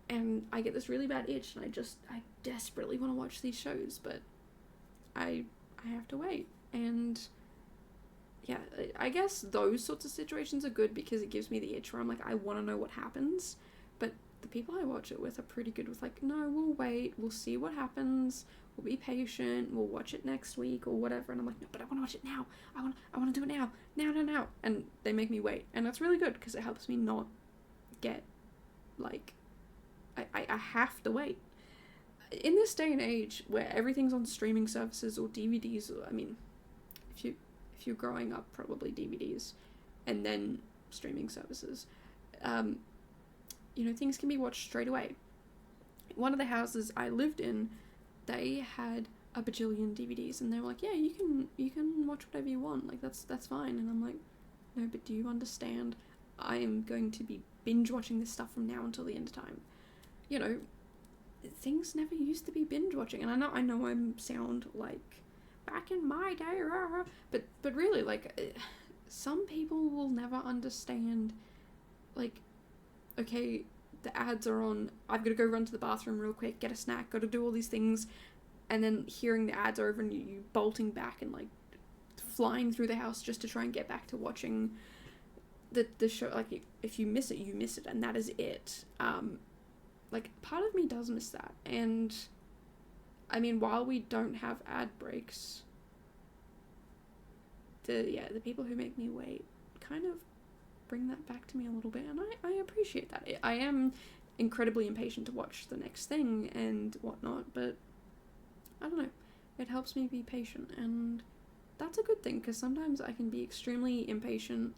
And I get this really bad itch, and I desperately want to watch these shows, but I have to wait. And I guess those sorts of situations are good, because it gives me the itch where I'm like, I want to know what happens. But the people I watch it with are pretty good with no, we'll wait, we'll see what happens, we'll be patient, we'll watch it next week or whatever. And I'm like, no, but I want to watch it now. I want to do it now. And they make me wait. And that's really good, because it helps me not get, I have to wait. In this day and age where everything's on streaming services or DVDs, if you're growing up, probably DVDs and then streaming services, things can be watched straight away. One of the houses I lived in, they had a bajillion DVDs, and they were like, yeah, you can watch whatever you want, that's fine. And I'm like, no, but do you understand, I am going to be binge watching this stuff from now until the end of time. Things never used to be binge watching, and I know I sound like back in my day, but really, some people will never understand, okay, the ads are on, I've got to go run to the bathroom real quick, get a snack, got to do all these things, and then hearing the ads over and you bolting back and flying through the house just to try and get back to watching the show. If you miss it, and that is it. Part of me does miss that, and while we don't have ad breaks, the people who make me wait kind of bring that back to me a little bit, and I appreciate that. I am incredibly impatient to watch the next thing and whatnot, but I don't know, it helps me be patient, and that's a good thing, because sometimes I can be extremely impatient,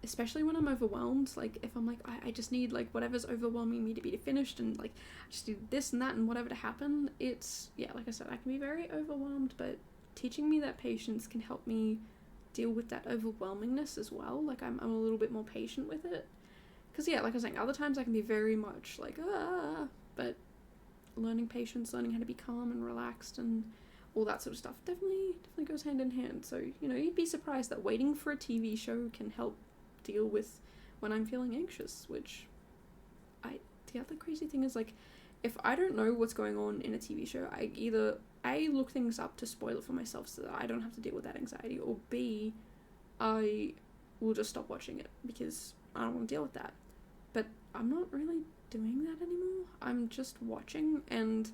especially when I'm overwhelmed, like if I'm like I just need like whatever's overwhelming me to be finished, and like I just need this and that and whatever to happen, it's, yeah, like I said, I can be very overwhelmed, but teaching me that patience can help me deal with that overwhelmingness as well. Like I'm a little bit more patient with it, because yeah, like I was saying, other times I can be very much like but learning patience, learning how to be calm and relaxed and all that sort of stuff definitely goes hand in hand. So, you know, you'd be surprised that waiting for a TV show can help deal with when I'm feeling anxious, which the other crazy thing is, like, if I don't know what's going on in a TV show, I either A, look things up to spoil it for myself so that I don't have to deal with that anxiety, or B, I will just stop watching it because I don't want to deal with that. But I'm not really doing that anymore. I'm just watching, and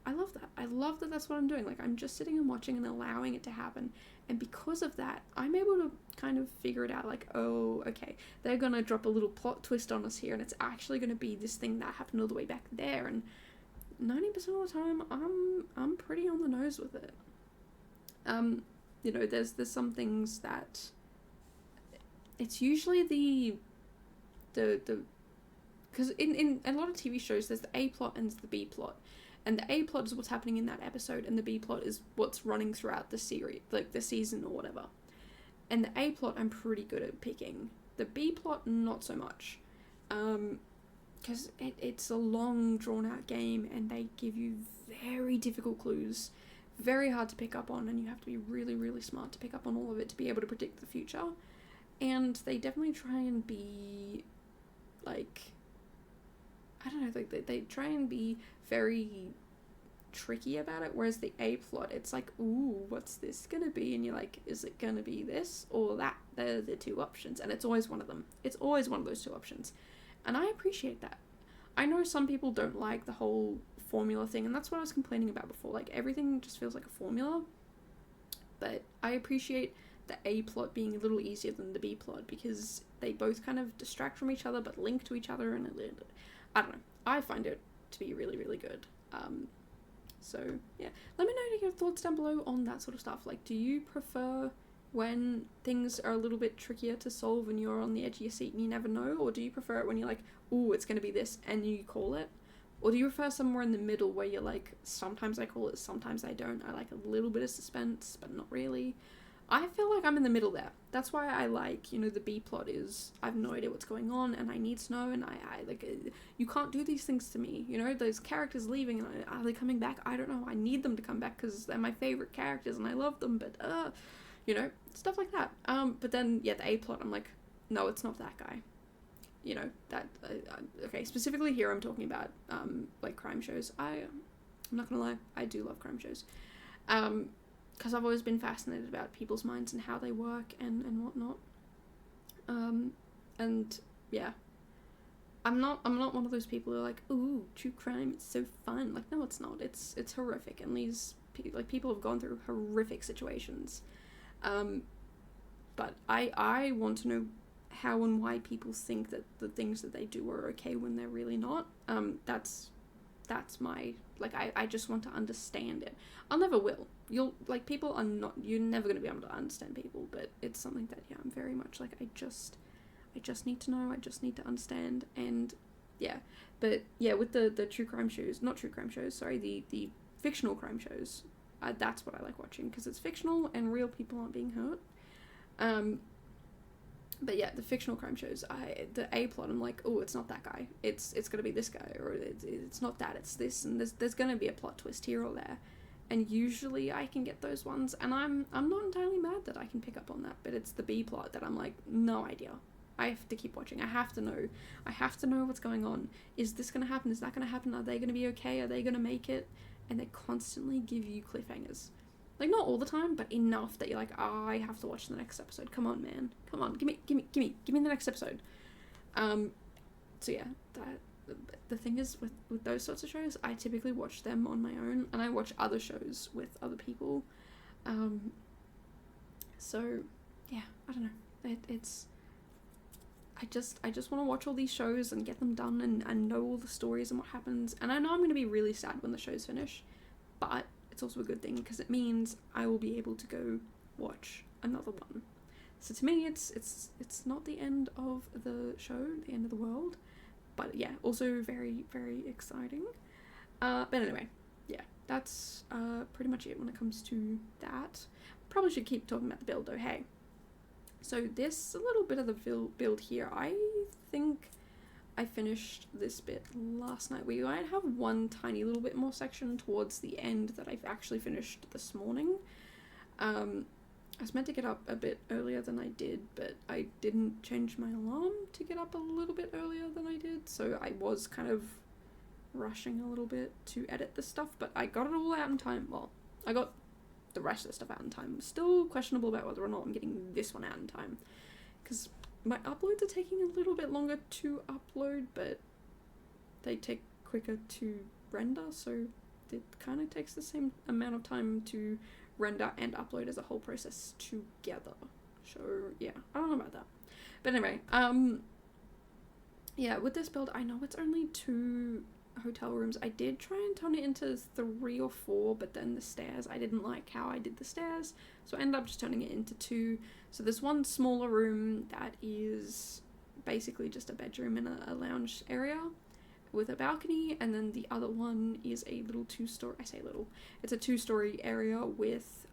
I love that. I love that that's what I'm doing. Like, I'm just sitting and watching and allowing it to happen. And because of that, I'm able to kind of figure it out. Like, oh, okay, they're going to drop a little plot twist on us here, and it's actually going to be this thing that happened all the way back there. And 90% of the time, I'm pretty on the nose with it. You know, there's some things that it's usually the because in a lot of TV shows, there's the A plot and the B plot. And the A plot is what's happening in that episode, and the B plot is what's running throughout the series, like the season or whatever. And the A plot, I'm pretty good at picking. The B plot, not so much. Because it's a long, drawn-out game, and they give you very difficult clues, very hard to pick up on, and you have to be really, really smart to pick up on all of it to be able to predict the future. And they definitely try and be, like, I don't know, they try and be very tricky about it, whereas the A plot, it's like, ooh, what's this gonna be? And you're like, is it gonna be this or that? They're the two options, and it's always one of them. It's always one of those two options, and I appreciate that. I know some people don't like the whole formula thing, and that's what I was complaining about before. Like, everything just feels like a formula, but I appreciate the A plot being a little easier than the B plot, because they both kind of distract from each other but link to each other, and I don't know, I find it to be really, really good. So yeah, let me know your thoughts down below on that sort of stuff. Like, do you prefer when things are a little bit trickier to solve and you're on the edge of your seat and you never know, or do you prefer it when you're like, ooh, it's gonna be this, and you call it? Or do you prefer somewhere in the middle where you're like, sometimes I call it, sometimes I don't, I like a little bit of suspense but not really? I feel like I'm in the middle there. That's why I like, you know, the B plot is, I have no idea what's going on, and I need to know, and I like, you can't do these things to me, you know, those characters leaving, and are they coming back? I don't know, I need them to come back, because they're my favourite characters, and I love them, but, you know, stuff like that. But then, yeah, the A plot, I'm like, no, it's not that guy. You know, that, okay, specifically here I'm talking about, like, crime shows. I'm not gonna lie, I do love crime shows. Because I've always been fascinated about people's minds and how they work and whatnot. And yeah, I'm not one of those people who are like, ooh, true crime, it's so fun. Like, no, it's not. It's horrific, and these people have gone through horrific situations. But I want to know how and why people think that the things that they do are okay when they're really not. That's my, like, I just want to understand it. I'll never will. You're never going to be able to understand people, but it's something that, yeah, I'm very much like, I just need to know, I just need to understand, and yeah. But yeah, with the true crime shows, not true crime shows, sorry, the fictional crime shows, that's what I like watching, because it's fictional and real people aren't being hurt. But yeah, the fictional crime shows, the A plot, I'm like, oh, it's not that guy. It's gonna be this guy, or it's not that, it's this, and there's gonna be a plot twist here or there. And usually I can get those ones, and I'm not entirely mad that I can pick up on that, but it's the B plot that I'm like, no idea. I have to keep watching. I have to know. I have to know what's going on. Is this gonna happen? Is that gonna happen? Are they gonna be okay? Are they gonna make it? And they constantly give you cliffhangers. Like, not all the time, but enough that you're like, oh, I have to watch the next episode. Come on, man. Come on. Give me the next episode. So yeah, the thing is with those sorts of shows, I typically watch them on my own, and I watch other shows with other people. So yeah, I don't know. It's I just want to watch all these shows and get them done and know all the stories and what happens. And I know I'm going to be really sad when the shows finish, but it's also a good thing, because it means I will be able to go watch another one. So to me, it's not the end of the show, the end of the world, but yeah, also very, very exciting. But anyway, yeah, that's pretty much it when it comes to that. Probably should keep talking about the build though, hey. So this a little bit of the build here, I think I finished this bit last night. We might have one tiny little bit more section towards the end that I've actually finished this morning. I was meant to get up a bit earlier than I did, but I didn't change my alarm to get up a little bit earlier than I did, so I was kind of rushing a little bit to edit this stuff, but I got it all out in time. Well, I got the rest of the stuff out in time. Still questionable about whether or not I'm getting this one out in time, because my uploads are taking a little bit longer to upload, but they take quicker to render, so it kind of takes the same amount of time to render and upload as a whole process together. So yeah, I don't know about that. But anyway, yeah, with this build, I know it's only 2 hotel rooms. I did try and turn it into 3 or 4, but then the stairs, I didn't like how I did the stairs, so I ended up just turning it into 2. So there's one smaller room that is basically just a bedroom and a lounge area with a balcony, and then the other one is a little 2-story, I say little, it's a 2-story area with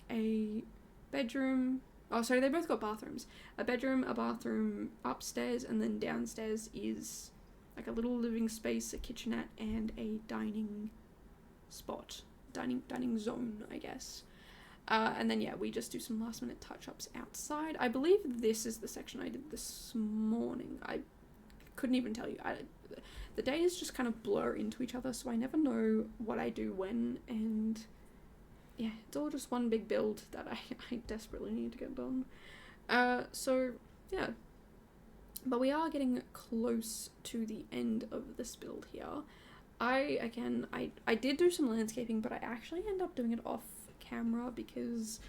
a bedroom. Oh, sorry, they both got bathrooms. A bedroom, a bathroom upstairs, and then downstairs is like a little living space, a kitchenette, and a dining spot. Dining zone, I guess. And then, yeah, we just do some last minute touch-ups outside. I believe this is the section I did this morning. I couldn't even tell you. The days just kind of blur into each other, so I never know what I do when, and yeah, it's all just one big build that I desperately need to get done. So yeah, but we are getting close to the end of this build here. I did do some landscaping, but I actually end up doing it off camera because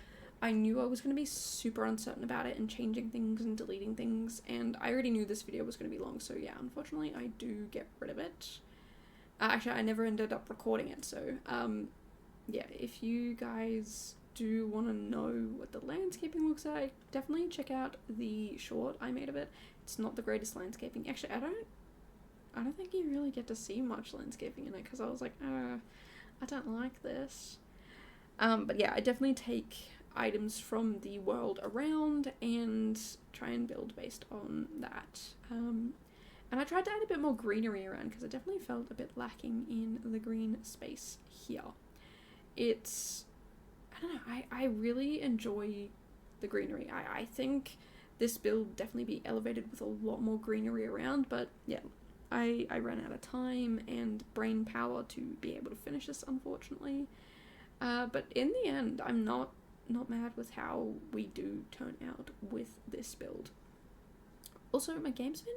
I knew I was going to be super uncertain about it and changing things and deleting things, and I already knew this video was going to be long, so yeah, unfortunately I do get rid of it. Actually, I never ended up recording it, so yeah, if you guys do want to know what the landscaping looks like, definitely check out the short I made of it. It's not the greatest landscaping. Actually, I don't think you really get to see much landscaping in it, because I was like, I don't like this. But yeah, I definitely take items from the world around and try and build based on that. And I tried to add a bit more greenery around because I definitely felt a bit lacking in the green space here. It's, I don't know, I really enjoy the greenery. I think this build definitely be elevated with a lot more greenery around, but yeah, I ran out of time and brain power to be able to finish this, unfortunately. But in the end, I'm not mad with how we do turn out with this build. Also, my game's been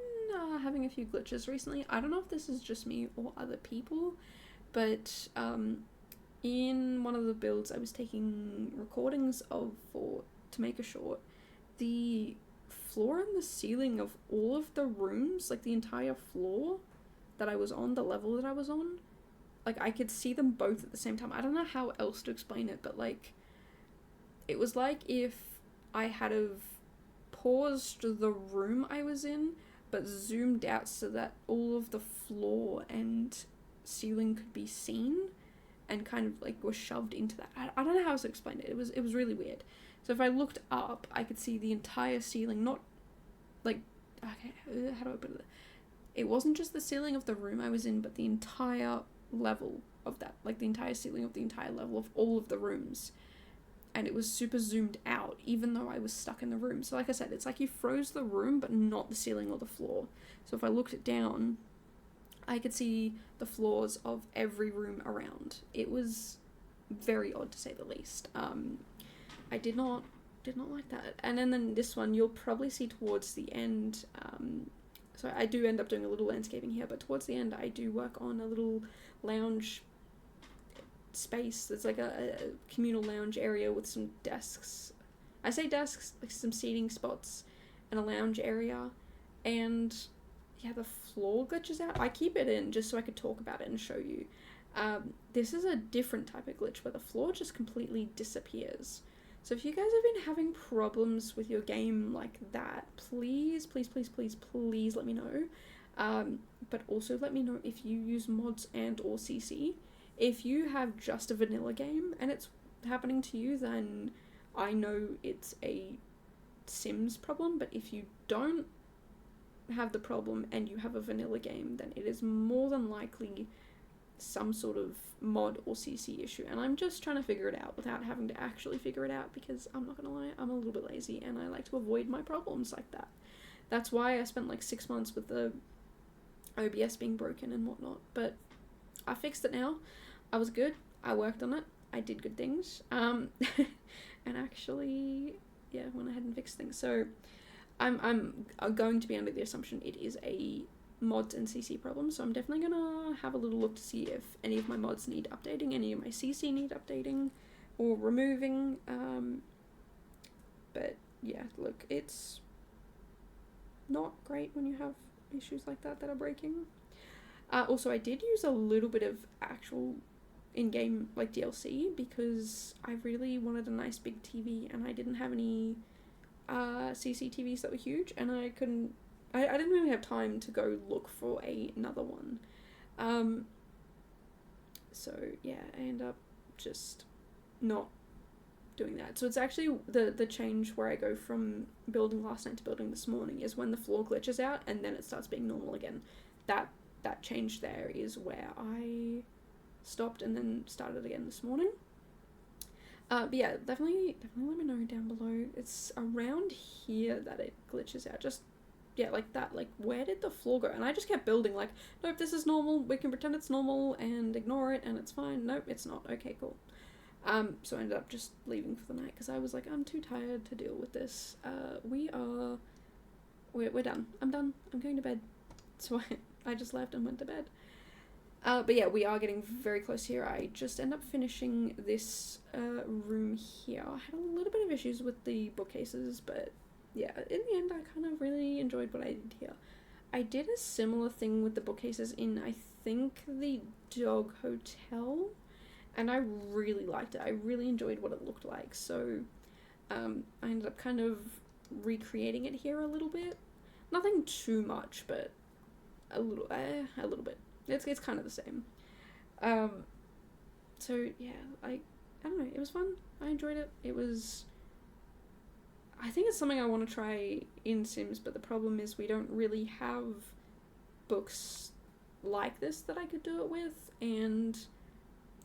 having a few glitches recently. I don't know if this is just me or other people, but in one of the builds I was taking recordings of to make a short, the floor and the ceiling of all of the rooms, like the entire floor that I was on, the level that I was on, like I could see them both at the same time. I don't know how else to explain it, but like it was like if I had have paused the room I was in, but zoomed out so that all of the floor and ceiling could be seen, and kind of like was shoved into that. I don't know how else to explain it. It was really weird. So if I looked up, I could see the entire ceiling, not like, okay, how do I put it? It wasn't just the ceiling of the room I was in, but the entire level of that, like the entire ceiling of the entire level of all of the rooms. And it was super zoomed out, even though I was stuck in the room. So like I said, it's like you froze the room, but not the ceiling or the floor. So if I looked it down, I could see the floors of every room around. It was very odd, to say the least. I did not like that. And then this one, you'll probably see towards the end, so I do end up doing a little landscaping here, but towards the end I do work on a little lounge space. There's like a communal lounge area with some desks. I say desks, like some seating spots and a lounge area. And yeah, the floor glitches out. I keep it in just so I could talk about it and show you. This is a different type of glitch where the floor just completely disappears. So if you guys have been having problems with your game like that, please, please, please, please, please let me know. But also let me know if you use mods and or CC. If you have just a vanilla game and it's happening to you, then I know it's a Sims problem, but if you don't have the problem and you have a vanilla game, then it is more than likely some sort of mod or CC issue, and I'm just trying to figure it out without having to actually figure it out, because I'm not gonna lie, I'm a little bit lazy and I like to avoid my problems like that. That's why I spent like 6 months with the OBS being broken and whatnot, but I fixed it now. I was good, I worked on it, I did good things, and actually, yeah, went ahead and fixed things. So I'm going to be under the assumption it is a mods and CC problems, so I'm definitely gonna have a little look to see if any of my mods need updating, any of my CC need updating or removing. But yeah, look, it's not great when you have issues like that are breaking. Also, I did use a little bit of actual in-game like DLC because I really wanted a nice big TV and I didn't have any CCTVs that were huge, and I didn't really have time to go look for another one. So yeah, I end up just not doing that. So it's actually the change where I go from building last night to building this morning is when the floor glitches out and then it starts being normal again. That change there is where I stopped and then started again this morning. But yeah, definitely let me know down below. It's around here that it glitches out. Just, yeah, like that. Like, where did the floor go? And I just kept building, like, nope, this is normal. We can pretend it's normal and ignore it, and it's fine. Nope, it's not. Okay, cool. So I ended up just leaving for the night because I was like, I'm too tired to deal with this. We're done. I'm done. I'm going to bed. So I just left and went to bed. But yeah, we are getting very close here. I just end up finishing this room here. I had a little bit of issues with the bookcases, but yeah, in the end, I kind of really enjoyed what I did here. I did a similar thing with the bookcases in, I think, the dog hotel, and I really liked it. I really enjoyed what it looked like, so I ended up kind of recreating it here a little bit. Nothing too much, but a little bit. It's kind of the same. So yeah, I don't know, it was fun. I enjoyed it. I think it's something I want to try in Sims, but the problem is we don't really have books like this that I could do it with, and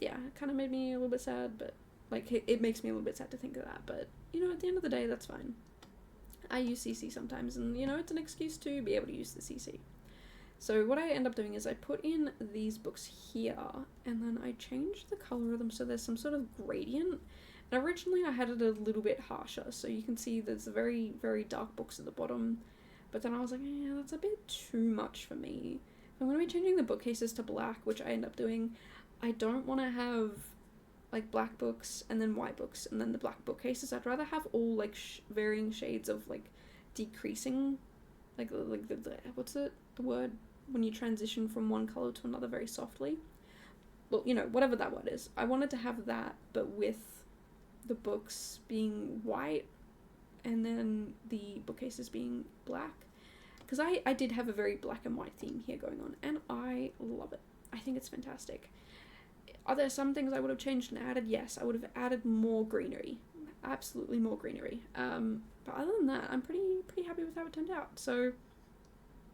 yeah, it kind of made me a little bit sad, but like it makes me a little bit sad to think of that, but you know, at the end of the day, that's fine. I use CC sometimes, and you know, it's an excuse to be able to use the CC. So what I end up doing is I put in these books here, and then I change the color of them so there's some sort of gradient. And originally I had it a little bit harsher, so you can see there's very, very dark books at the bottom. But then I was like, yeah, that's a bit too much for me. If I'm going to be changing the bookcases to black, which I end up doing, I don't want to have like black books and then white books and then the black bookcases. I'd rather have all like varying shades of like decreasing, like the what's the word when you transition from one color to another very softly. Well, you know, whatever that word is. I wanted to have that, but with the books being white and then the bookcases being black. Because I did have a very black and white theme here going on, and I love it. I think it's fantastic. Are there some things I would have changed and added? Yes, I would have added more greenery. Absolutely more greenery. But other than that, I'm pretty happy with how it turned out. So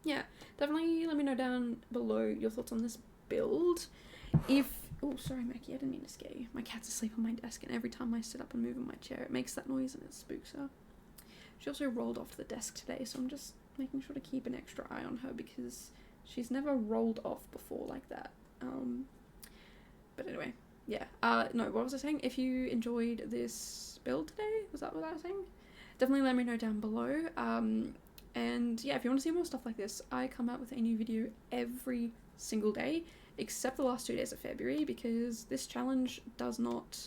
yeah, definitely let me know down below your thoughts on this build. Oh, sorry, Mackie, I didn't mean to scare you. My cat's asleep on my desk, and every time I sit up and move in my chair, it makes that noise and it spooks her. She also rolled off the desk today, so I'm just making sure to keep an extra eye on her because she's never rolled off before like that. But anyway, yeah. No, what was I saying? If you enjoyed this build today, was that what I was saying? Definitely let me know down below. And yeah, if you want to see more stuff like this, I come out with a new video every single day, except the last 2 days of February, because this challenge does not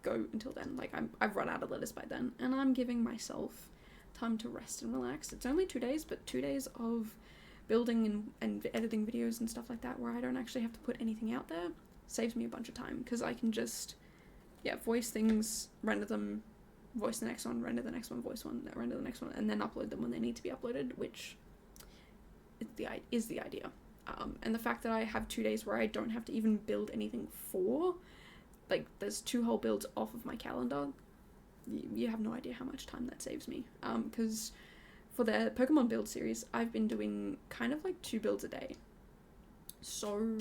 go until then. Like, I've run out of letters by then, and I'm giving myself time to rest and relax. It's only 2 days, but 2 days of building and editing videos and stuff like that where I don't actually have to put anything out there saves me a bunch of time, because I can just yeah, voice things, render them, voice the next one, render the next one, voice one, render the next one, and then upload them when they need to be uploaded, which is the idea. And the fact that I have 2 days where I don't have to even build anything for, like, there's 2 whole builds off of my calendar, you have no idea how much time that saves me. Because for the Pokemon build series, I've been doing kind of like 2 builds a day. So,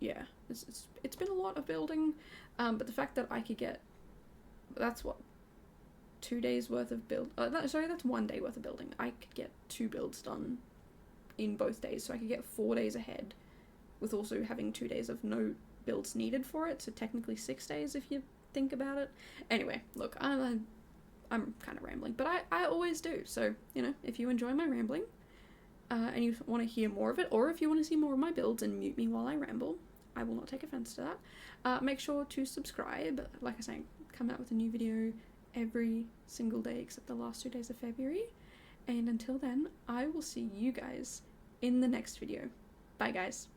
yeah, it's been a lot of building, but the fact that I could get, that's what, 2 days worth of build, that's 1 day worth of building. I could get 2 builds done in both days, so I could get 4 days ahead with also having 2 days of no builds needed for it, so technically 6 days if you think about it. Anyway, look, I'm kind of rambling, but I always do, so, you know, if you enjoy my rambling, and you want to hear more of it, or if you want to see more of my builds and mute me while I ramble, I will not take offense to that. Make sure to subscribe. Like I say, come out with a new video every single day except the last 2 days of February. And until then, I will see you guys in the next video. Bye, guys.